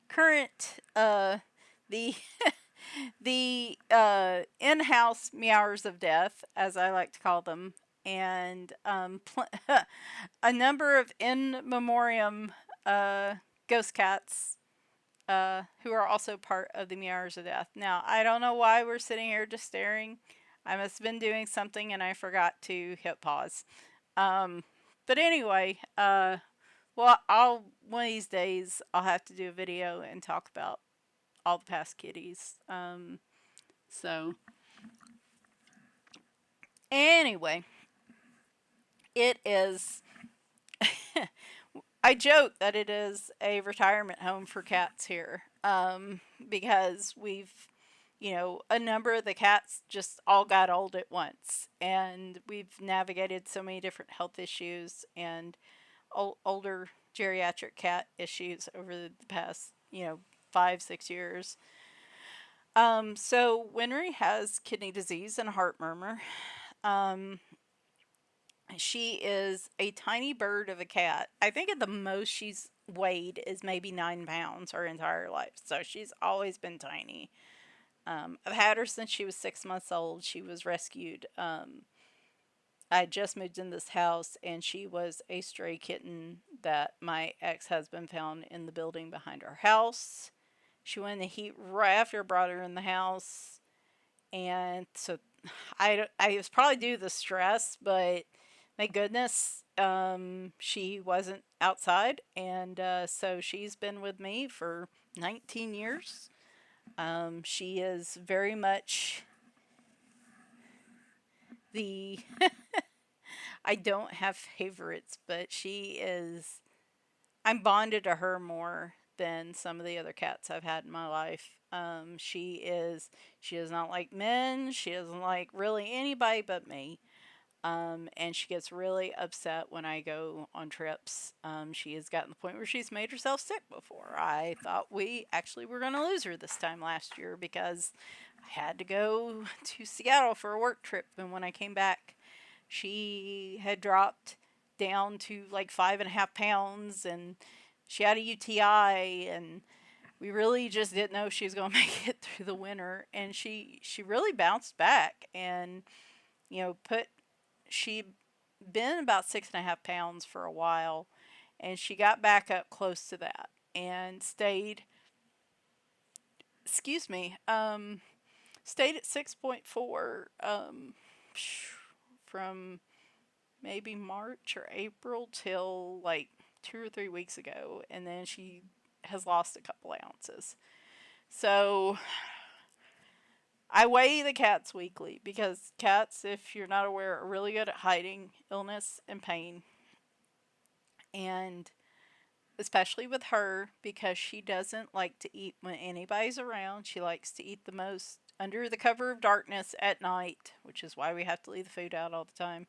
current, the the in-house meowers of death, as I like to call them, and a number of in memoriam ghost cats who are also part of the meowers of death. Now, I don't know why we're sitting here just staring. I must have been doing something and I forgot to hit pause. Um, but anyway, well, I'll one of these days I'll have to do a video and talk about all the past kitties. So anyway, it is. I joke that it is a retirement home for cats here, because a number of the cats just all got old at once, and we've navigated so many different health issues and older geriatric cat issues over the past, 5, 6 years. So Winry has kidney disease and heart murmur. Um, she is a tiny bird of a cat. I think at the most she's weighed is maybe 9 pounds her entire life. So she's always been tiny. I've had her since she was 6 months old. She was rescued. I just moved in this house, and she was a stray kitten that my ex husband found in the building behind our house. She went in the heat right after I brought her in the house. And so I was probably due to the stress, but thank goodness she wasn't outside. And so she's been with me for 19 years. She is very much the. I don't have favorites, but she is. I'm bonded to her more than some of the other cats I've had in my life. She is. She does not like men. She doesn't like really anybody but me. And she gets really upset when I go on trips. She has gotten to the point where she's made herself sick before. I thought we actually were going to lose her this time last year because I had to go to Seattle for a work trip. And when I came back, she had dropped down to like 5.5 pounds, and she had a UTI, and we really just didn't know if she was going to make it through the winter. And she really bounced back, and put she'd been about 6.5 pounds for a while, and she got back up close to that and stayed. Excuse me. Stayed at 6.4 from maybe March or April till like 2 or 3 weeks ago, and then she has lost a couple ounces. So I weigh the cats weekly because cats, if you're not aware, are really good at hiding illness and pain. And especially with her, because she doesn't like to eat when anybody's around. She likes to eat the most under the cover of darkness at night, which is why we have to leave the food out all the time.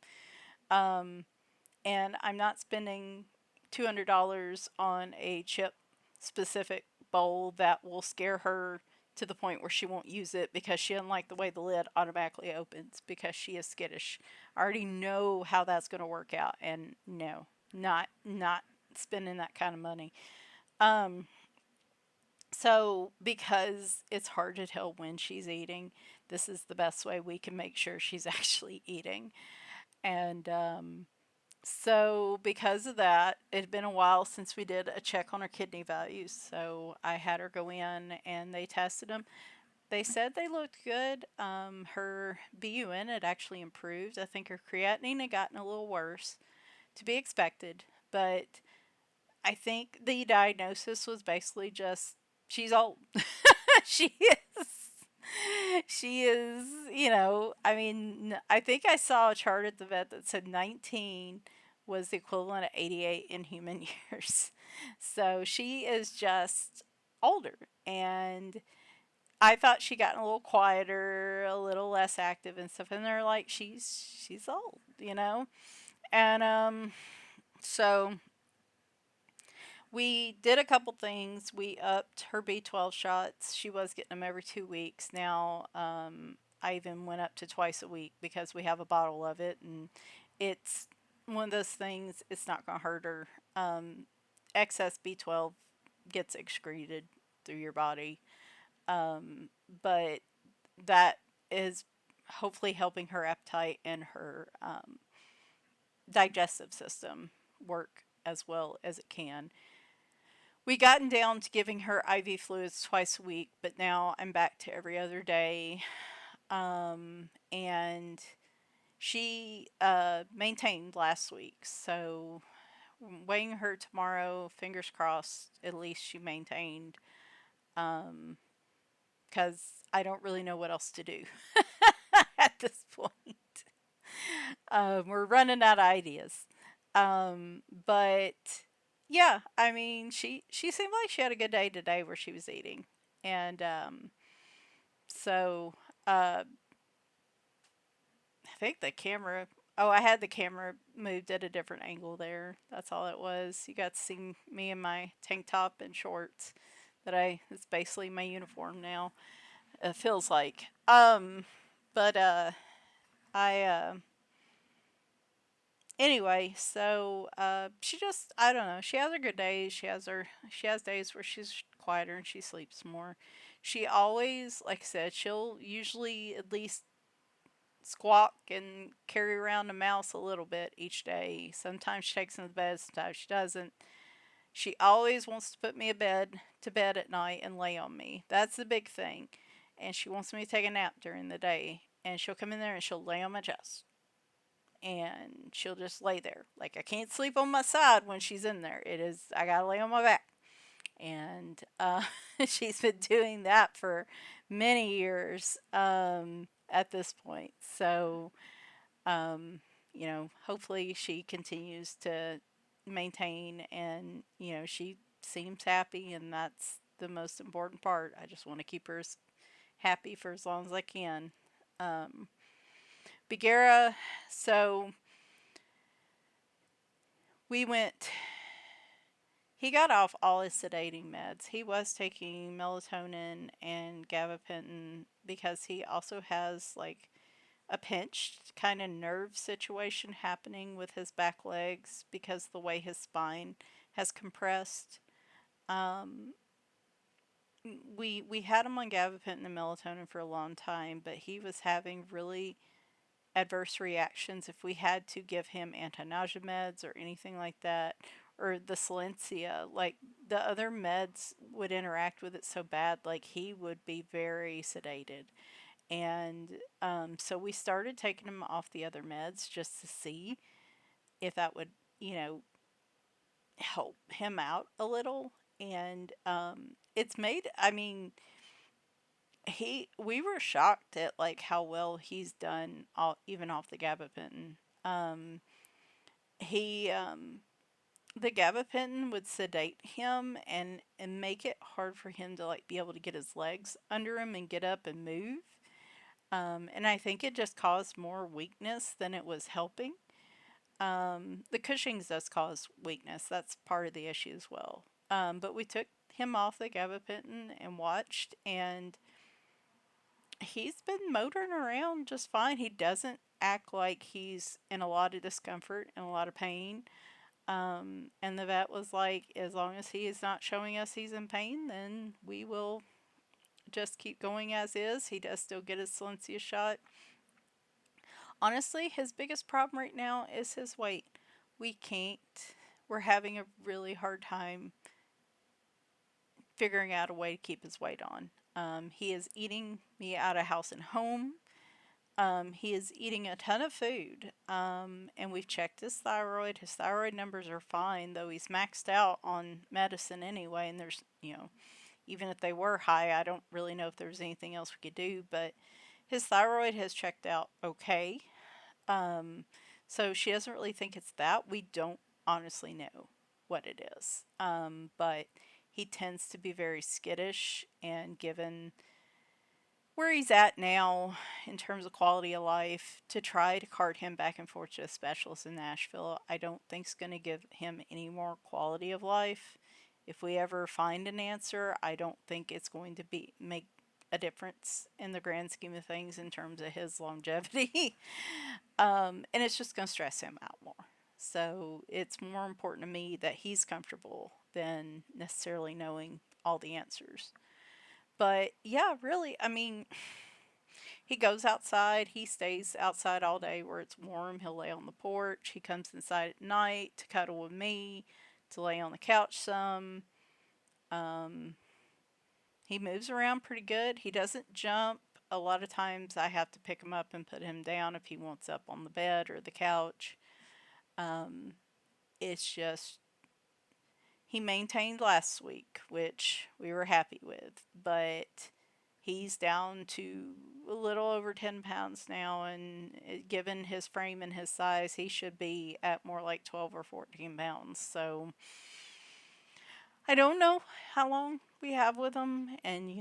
And I'm not spending $200 on a chip specific bowl that will scare her to the point where she won't use it because she doesn't like the way the lid automatically opens because she is skittish. I already know how that's going to work out, and no, not spending that kind of money. Um, so because it's hard to tell when she's eating, this is the best way we can make sure she's actually eating. And so because of that, it had been a while since we did a check on her kidney values. So I had her go in and they tested them. They said they looked good. Her BUN had actually improved. I think her creatinine had gotten a little worse, to be expected, but I think the diagnosis was basically just she's old. she is. She is, I mean, I think I saw a chart at the vet that said 19 was the equivalent of 88 in human years. So she is just older. And I thought she got a little quieter, a little less active and stuff. And they're like, she's old. And so we did a couple things. We upped her B12 shots. She was getting them every 2 weeks. Now, I even went up to twice a week because we have a bottle of it, and it's one of those things, it's not going to hurt her. Excess B12 gets excreted through your body, but that is hopefully helping her appetite and her digestive system work as well as it can. We gotten down to giving her IV fluids twice a week, but now I'm back to every other day. And she maintained last week, so I'm weighing her tomorrow. Fingers crossed, at least she maintained. Because I don't really know what else to do at this point. We're running out of ideas. But yeah, I mean, she seemed like she had a good day today where she was eating, and so I think the camera. Oh, I had the camera moved at a different angle there. That's all it was. You got to see me in my tank top and shorts. It's basically my uniform now. It feels like. But I anyway, so she just, I don't know, she has her good days. She has days where she's quieter and she sleeps more. She always, like I said, she'll usually at least squawk and carry around a mouse a little bit each day. Sometimes she takes him to bed, sometimes she doesn't. She always wants to put me to bed at night and lay on me. That's the big thing. And she wants me to take a nap during the day. And she'll come in there and she'll lay on my chest, and she'll just lay there. Like, I can't sleep on my side when she's in there. I gotta lay on my back. And she's been doing that for many years at this point. So, hopefully she continues to maintain, and, she seems happy, and that's the most important part. I just want to keep her happy for as long as I can. Bagheera, so we went, he got off all his sedating meds. He was taking melatonin and gabapentin because he also has like a pinched kind of nerve situation happening with his back legs because the way his spine has compressed. Um, we had him on gabapentin and melatonin for a long time, but he was having really adverse reactions if we had to give him anti-nausea meds or anything like that, or the silencia. Like, the other meds would interact with it so bad, like he would be very sedated. And so we started taking him off the other meds just to see if that would, you know, help him out a little. And it's made, I mean, we were shocked at like how well he's done even off the gabapentin. Um, he the gabapentin would sedate him and make it hard for him to like be able to get his legs under him and get up and move. And I think it just caused more weakness than it was helping. The Cushing's does cause weakness. That's part of the issue as well. But we took him off the gabapentin and watched, and he's been motoring around just fine. He doesn't act like he's in a lot of discomfort and a lot of pain. And the vet was like, as long as he is not showing us he's in pain, then we will just keep going as is. He does still get his Silencia shot. Honestly, his biggest problem right now is his weight. We can't, we're having a really hard time figuring out a way to keep his weight on. He is eating me out of house and home. He is eating a ton of food, and we've checked his thyroid. His thyroid numbers are fine, though he's maxed out on medicine anyway. And there's, even if they were high, I don't really know if there's anything else we could do. But his thyroid has checked out okay. Um, so she doesn't really think it's that. We don't honestly know what it is. But he tends to be very skittish, and given where he's at now in terms of quality of life, to try to cart him back and forth to a specialist in Nashville, I don't think is going to give him any more quality of life. If we ever find an answer, I don't think it's going to be make a difference in the grand scheme of things in terms of his longevity. And it's just going to stress him out more. So it's more important to me that he's comfortable than necessarily knowing all the answers. But yeah, really, I mean, he goes outside. He stays outside all day where it's warm. He'll lay on the porch. He comes inside at night to cuddle with me, to lay on the couch some. Um, he moves around pretty good. He doesn't jump. A lot of times I have to pick him up and put him down if he wants up on the bed or the couch. Um, it's just, he maintained last week, which we were happy with, but he's down to a little over 10 pounds now, and given his frame and his size, he should be at more like 12 or 14 pounds. So I don't know how long we have with him, and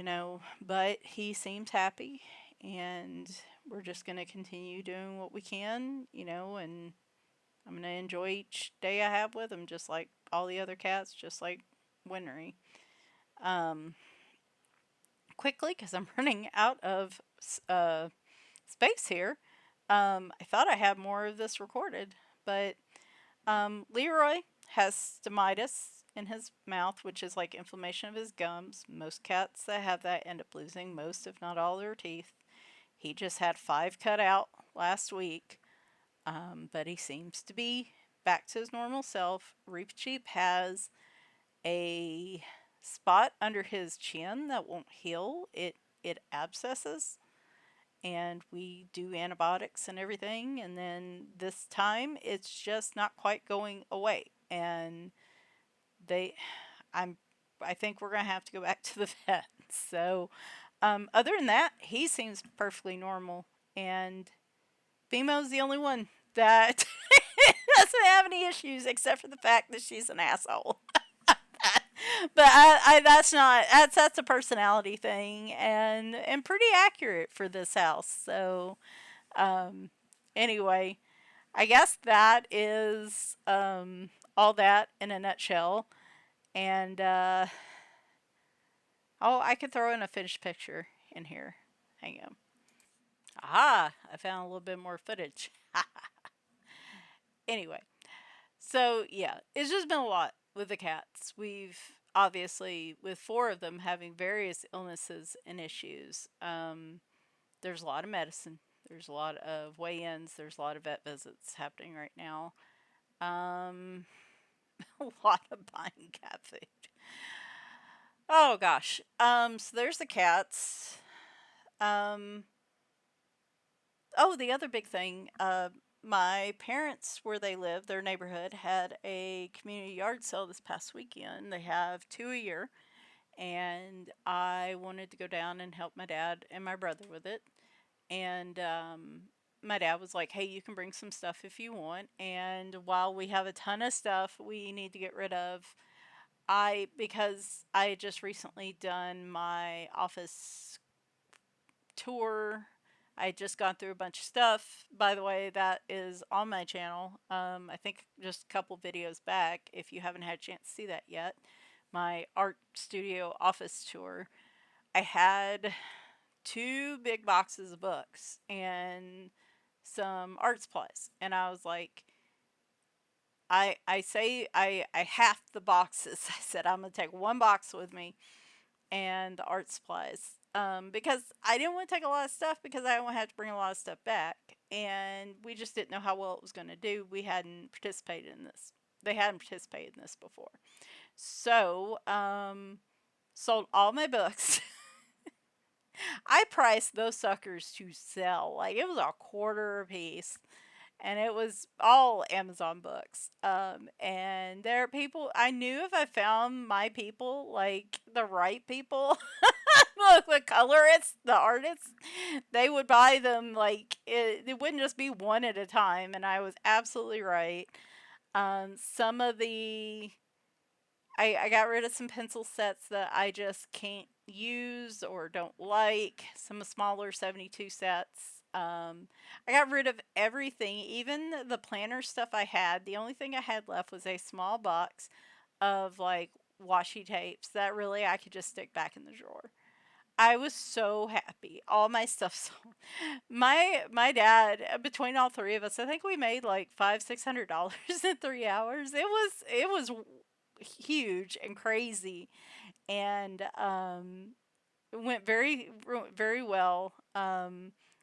but he seems happy, and we're just going to continue doing what we can, and I'm going to enjoy each day I have with him, just like all the other cats, just like Winry. Um, Quickly, because I'm running out of space here. I thought I had more of this recorded, but Leroy has stomitis in his mouth, which is like inflammation of his gums. Most cats that have that end up losing most, if not all, their teeth. He just had 5 cut out last week, but he seems to be back to his normal self. Reef Cheap has a spot under his chin that won't heal. It abscesses, and we do antibiotics and everything, and then this time it's just not quite going away, and they I'm I think we're gonna have to go back to the vet. So other than that, he seems perfectly normal, and Bemo's the only one that doesn't have any issues except for the fact that she's an asshole. But that's a personality thing, and pretty accurate for this house. So um, anyway, I guess that is all that in a nutshell. And oh, I could throw in a finished picture in here. Hang on. Ah, I found a little bit more footage. Anyway, so yeah, it's just been a lot with the cats. We've obviously, with 4 of them having various illnesses and issues, there's a lot of medicine. There's a lot of weigh-ins. There's a lot of vet visits happening right now. A lot of buying cat food. Oh gosh. So there's the cats. Um, oh, the other big thing. My parents, where they live, their neighborhood had a community yard sale this past weekend. They have 2 a year, and I wanted to go down and help my dad and my brother with it. And my dad was like, "Hey, you can bring some stuff if you want." And while we have a ton of stuff we need to get rid of, because I had just recently done my office tour. I had just gone through a bunch of stuff. By the way, that is on my channel. I think just a couple videos back, if you haven't had a chance to see that yet. My art studio office tour. I had 2 big boxes of books and some art supplies. And I was like, I halved the boxes. I said, I'm going to take 1 box with me and the art supplies. Because I didn't want to take a lot of stuff because I don't have to bring a lot of stuff back. And we just didn't know how well it was going to do. We hadn't participated in this. They hadn't participated in this before. So, sold all my books. I priced those suckers to sell. Like it was a quarter a piece. And it was all Amazon books. And there are people I knew if I found my people, like the right people, the colorists, the artists, they would buy them. Like it wouldn't just be one at a time. And I was absolutely right. Some of the I got rid of some pencil sets that I just can't use or don't like. Some smaller 72 sets. I got rid of everything, even the planner stuff I had. The only thing I had left was a small box of like washi tapes that really I could just stick back in the drawer. I was so happy. All my stuff sold. My dad, between all three of us, I think we made like $500-600 in 3 hours. It was huge and crazy, and it went very well.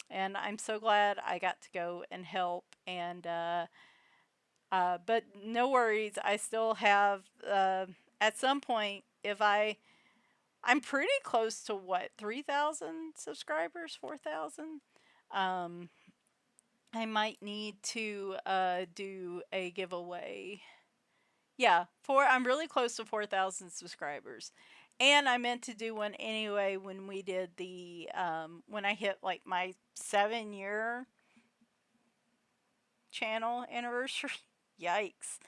And I'm so glad I got to go and help. And but no worries, I still have at some point if I'm pretty close to what 3,000 subscribers, 4,000. Um, I might need to do a giveaway. Yeah, I'm really close to 4,000 subscribers. And I meant to do one anyway when we did the when I hit like my 7 year channel anniversary. Yikes.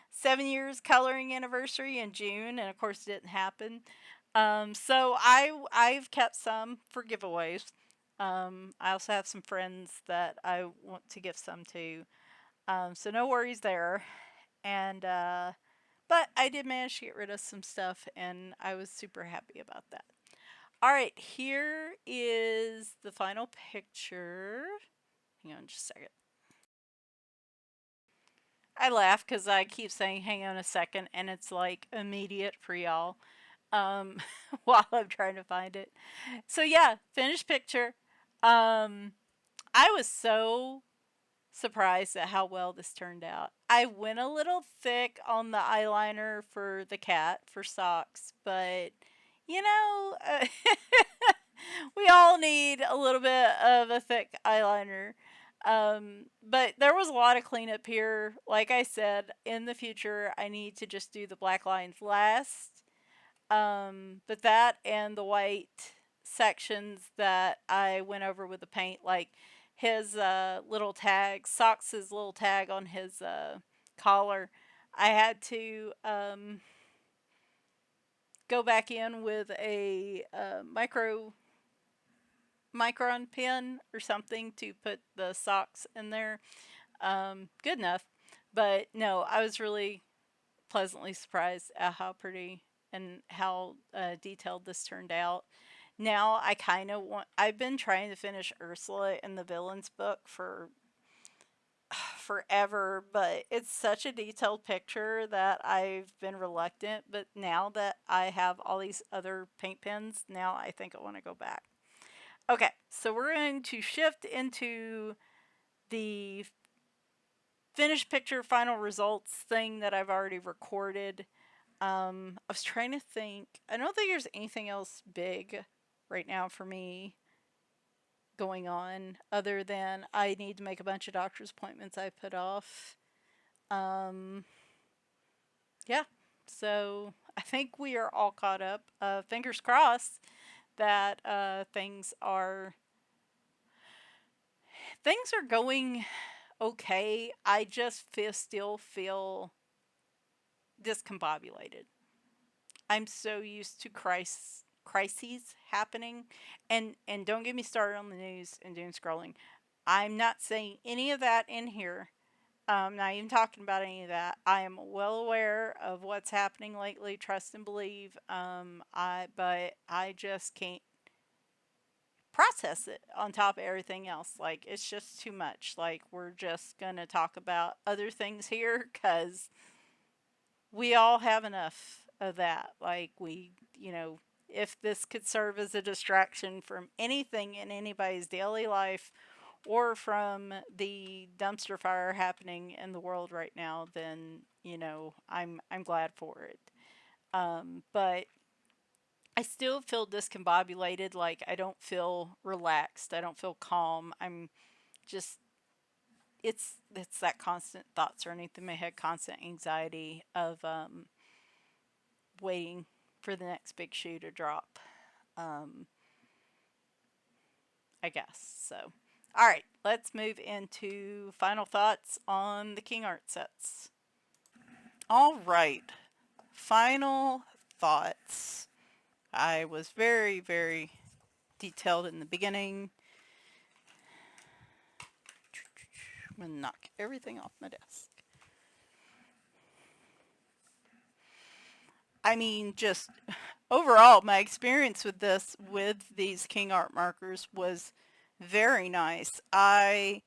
7 years coloring anniversary in June, and of course it didn't happen. So I've kept some for giveaways. I also have some friends that I want to give some to. So no worries there. And but I did manage to get rid of some stuff, and I was super happy about that. All right, here is the final picture. Hang on just a second. I laugh because I keep saying hang on a second, and it's like immediate for y'all um, while I'm trying to find it. So, yeah, finished picture. Um, I was so surprised at how well this turned out. I went a little thick on the eyeliner for the cat for socks, but you know, we all need a little bit of a thick eyeliner. But there was a lot of cleanup here. Like I said, in the future, I need to just do the black lines last. But that and the white sections that I went over with the paint, like his little tag, Socks' little tag on his collar, I had to go back in with a micron pen or something to put the socks in there. Good enough. But no, I was really pleasantly surprised at how pretty and how detailed this turned out. Now I kind of want. I've been trying to finish Ursula in the villains book for forever, but it's such a detailed picture that I've been reluctant. But now that I have all these other paint pens, now I think I want to go back. Okay, so we're going to shift into the finished picture final results thing that I've already recorded. I was trying to think. I don't think there's anything else big right now for me going on other than I need to make a bunch of doctor's appointments I put off. Um, yeah, so I think we are all caught up. Fingers crossed that things are going okay. I just still feel discombobulated. I'm so used to crises happening, and don't get me started on the news and doom scrolling. I'm not saying any of that in here. Not even talking about any of that. I am well aware of what's happening lately. Trust and believe. But I just can't process it on top of everything else. Like it's just too much. Like we're just gonna talk about other things here because we all have enough of that. Like if this could serve as a distraction from anything in anybody's daily life or from the dumpster fire happening in the world right now, then I'm glad for it. But I still feel discombobulated, like I don't feel relaxed, I don't feel calm. I'm just it's that constant thoughts running through my head, constant anxiety of waiting for the next big shoe to drop. Um, I guess so. All right, let's move into final thoughts on the Kingart sets. All right, final thoughts. I was very, very detailed in the beginning. I'm gonna knock everything off my desk. I mean, just overall, my experience with these Kingart markers was very nice. I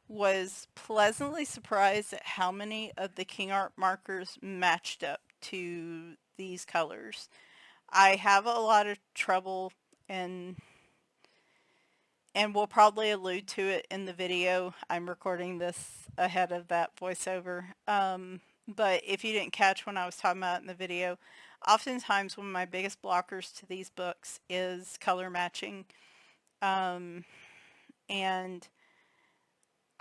was pleasantly surprised at how many of the Kingart markers matched up to these colors. I have a lot of trouble, and we'll probably allude to it in the video. I'm recording this ahead of that voiceover. But if you didn't catch when I was talking about it in the video, oftentimes one of my biggest blockers to these books is color matching. And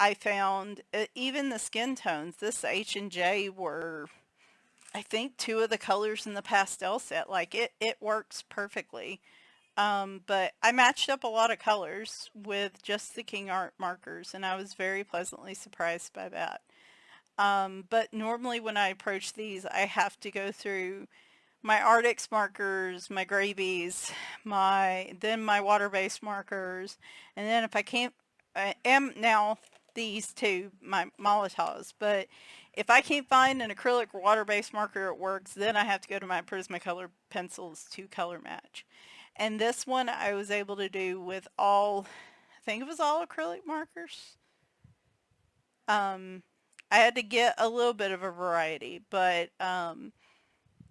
I found even the skin tones, this H and J were, I think, two of the colors in the pastel set. Like it works perfectly. But I matched up a lot of colors with just the Kingart markers, and I was very pleasantly surprised by that. But normally when I approach these, I have to go through my Arctics markers, my gravies, my water-based markers, and then if I can't, I am now these two, my Molotovs, but if I can't find an acrylic water-based marker that works, then I have to go to my Prismacolor pencils to color match. And this one I was able to do with all, I think it was all acrylic markers. I had to get a little bit of a variety, but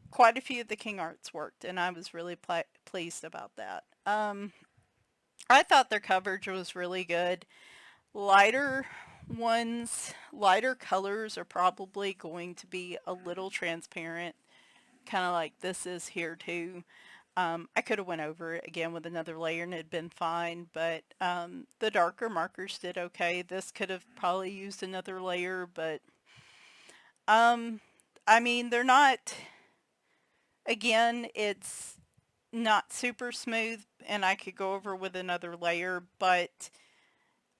quite a few of the Kingarts worked, and I was really pleased about that. I thought their coverage was really good. Lighter lighter colors are probably going to be a little transparent, kind of like this is here too. I could have went over it again with another layer and it'd been fine, but the darker markers did okay. This could have probably used another layer, but um, I mean, they're not, again, it's not super smooth and I could go over with another layer, but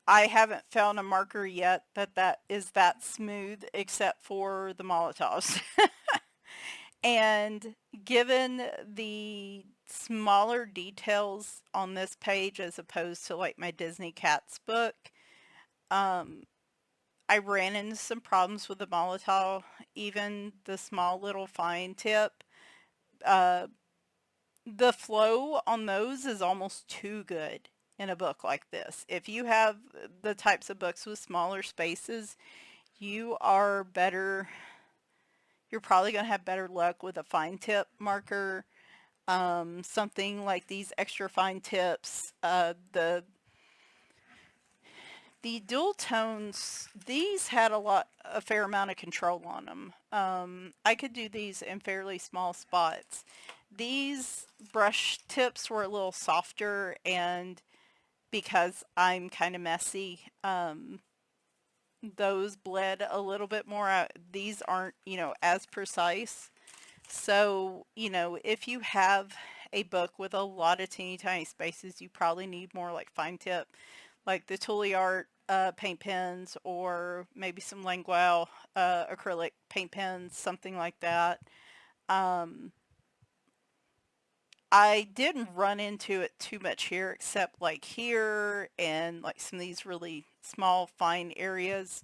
I haven't found a marker yet that is that smooth except for the Molotovs. And given the smaller details on this page as opposed to like my Disney Cats book, um, I ran into some problems with the Molotov, even the small little fine tip. Uh, the flow on those is almost too good in a book like this. If you have the types of books with smaller spaces, you are better, you're probably going to have better luck with a fine tip marker. Something like these extra fine tips, the dual tones, these had a fair amount of control on them. I could do these in fairly small spots. These brush tips were a little softer, and because I'm kind of messy, those bled a little bit more out. These aren't, as precise. So, if you have a book with a lot of teeny tiny spaces, you probably need more like fine tip, like the Tule Art paint pens, or maybe some Languel acrylic paint pens, something like that. Um, I didn't run into it too much here, except like here and like some of these really small, fine areas.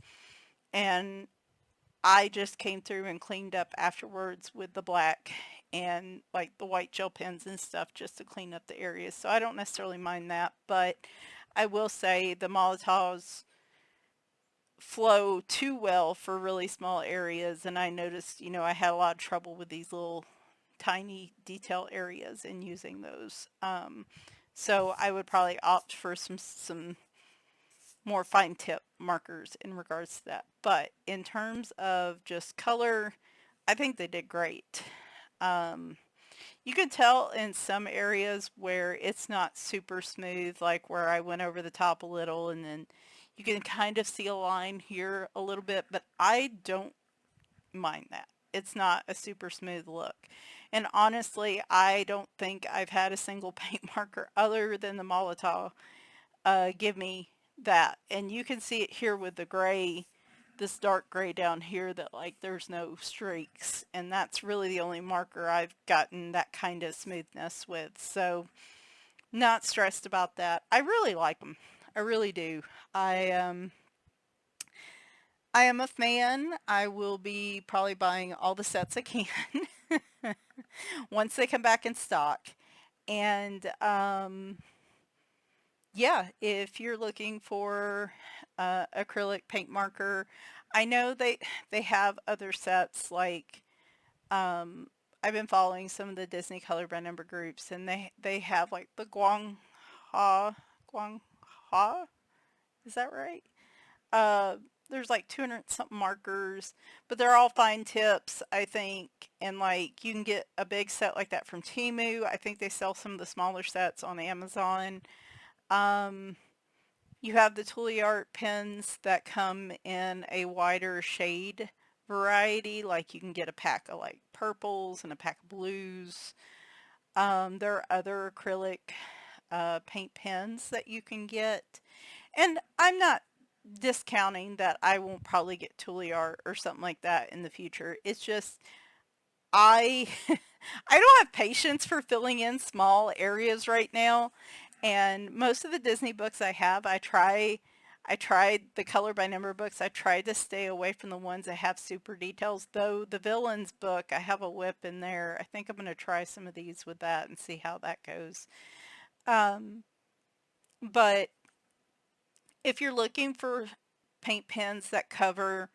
And I just came through and cleaned up afterwards with the black and like the white gel pens and stuff just to clean up the areas. So I don't necessarily mind that, but I will say the Molotovs flow too well for really small areas, and I noticed, I had a lot of trouble with these little tiny detail areas in using those. So I would probably opt for some more fine tip markers in regards to that. But in terms of just color, I think they did great. Um, You can tell in some areas where it's not super smooth, like where I went over the top a little, and then you can kind of see a line here a little bit, but I don't mind that. It's not a super smooth look. And honestly, I don't think I've had a single paint marker other than the Molotov give me that. And you can see it here with the gray, this dark gray down here that like there's no streaks. And that's really the only marker I've gotten that kind of smoothness with. So not stressed about that. I really like them. I really do. I um I am a fan. I will be probably buying all the sets I can once they come back in stock. And yeah, if you're looking for acrylic paint marker, I know they have other sets like I've been following some of the Disney Color by Number groups, and they have like the Guang Ha, is that right? Uh, there's like 200 something markers, but they're all fine tips, I think. And like you can get a big set like that from Temu. I think they sell some of the smaller sets on Amazon. Um, you have the Toolie Art pens that come in a wider shade variety. Like you can get a pack of like purples and a pack of blues. There are other acrylic paint pens that you can get. And I'm not discounting that I won't probably get Toolie Art or something like that in the future. It's just I I don't have patience for filling in small areas right now. And most of the Disney books I have, I tried the color by number books. I tried to stay away from the ones that have super details. Though the villains book, I have a whip in there. I think I'm going to try some of these with that and see how that goes. Um, but if you're looking for paint pens that cover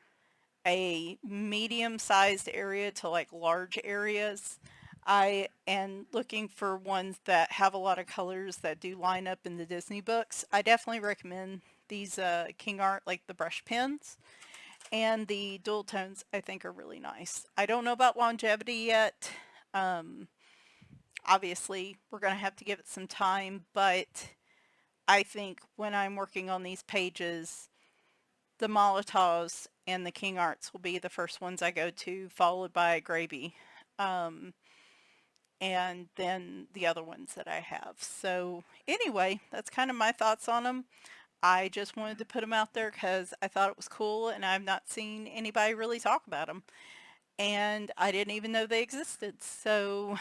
a medium-sized area to like large areas, I am looking for ones that have a lot of colors that do line up in the Disney books. I definitely recommend these Kingart, like the brush pens, and the dual tones I think are really nice. I don't know about longevity yet. Um, Obviously, we're going to have to give it some time, but I think when I'm working on these pages, the Molotovs and the King Arts will be the first ones I go to, followed by Gravy, um, and then the other ones that I have. So anyway, that's kind of my thoughts on them. I just wanted to put them out there because I thought it was cool, and I've not seen anybody really talk about them. And I didn't even know they existed. So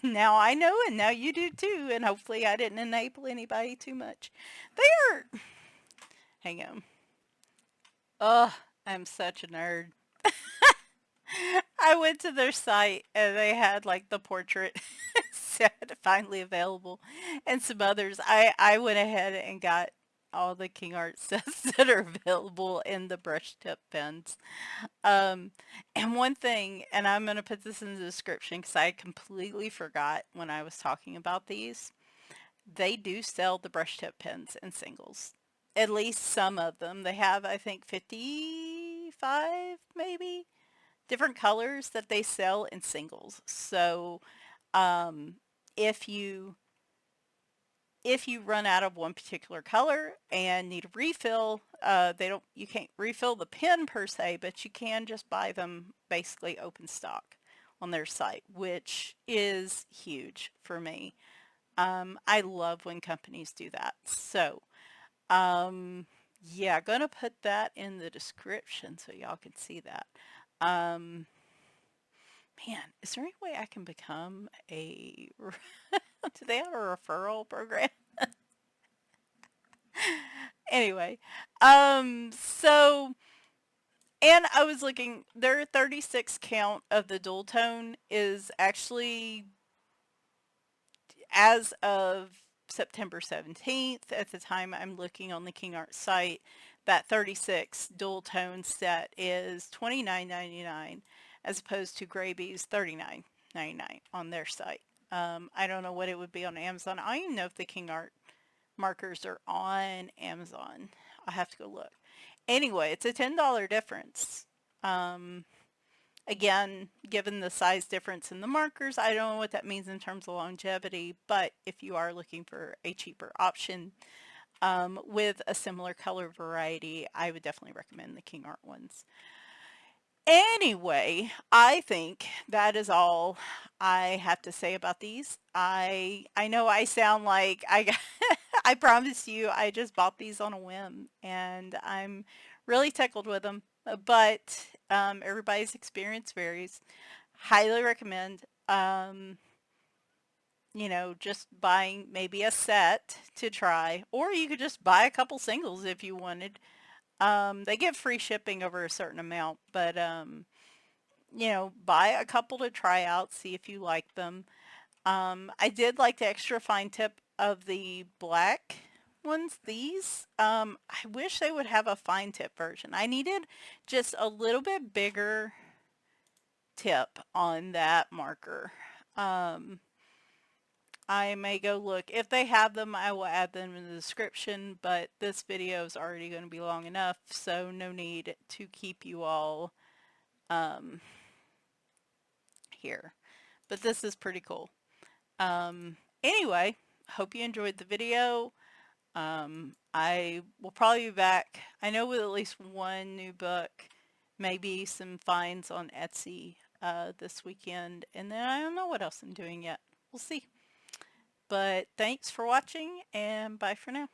now I know, and now you do too. And hopefully I didn't enable anybody too much. They are, hang on. Ugh, I'm such a nerd. I went to their site and they had like the portrait set finally available and some others. I went ahead and got all the King Art sets that are available in the brush tip pens. Um, and one thing, and I'm going to put this in the description because I completely forgot when I was talking about these, they do sell the brush tip pens in singles. At least some of them. They have, I think, 55 maybe different colors that they sell in singles. So um, if you run out of one particular color and need a refill, you can't refill the pen per se, but you can just buy them basically open stock on their site, which is huge for me. I love when companies do that. So yeah, gonna put that in the description so y'all can see that. Um, Man, is there any way I can become a, do they have a referral program? Anyway, so, and I was looking, their 36 count of the dual tone is actually, as of September 17th, at the time I'm looking on the King Art site, that 36 dual tone set is $29.99 as opposed to Graby's $39.99 on their site. I don't know what it would be on Amazon. I don't even know if the King Art markers are on Amazon. I'll have to go look. Anyway, it's a $10 difference. Um, Again, given the size difference in the markers, I don't know what that means in terms of longevity, but if you are looking for a cheaper option with a similar color variety, I would definitely recommend the Kingart ones. Anyway, I think that is all I have to say about these. I know I sound like I promise you I just bought these on a whim and I'm really tickled with them. But everybody's experience varies. Highly recommend just buying maybe a set to try, or you could just buy a couple singles if you wanted. They get free shipping over a certain amount, but buy a couple to try out, see if you like them. I did like the extra fine tip of the black ones, these. I wish they would have a fine tip version. I needed just a little bit bigger tip on that marker. Um, I may go look. If they have them, I will add them in the description, but this video is already going to be long enough, so no need to keep you all um, here. But this is pretty cool. Anyway, hope you enjoyed the video. I will probably be back, I know, with at least one new book, maybe some finds on Etsy this weekend, and then I don't know what else I'm doing yet. We'll see. But thanks for watching, and bye for now.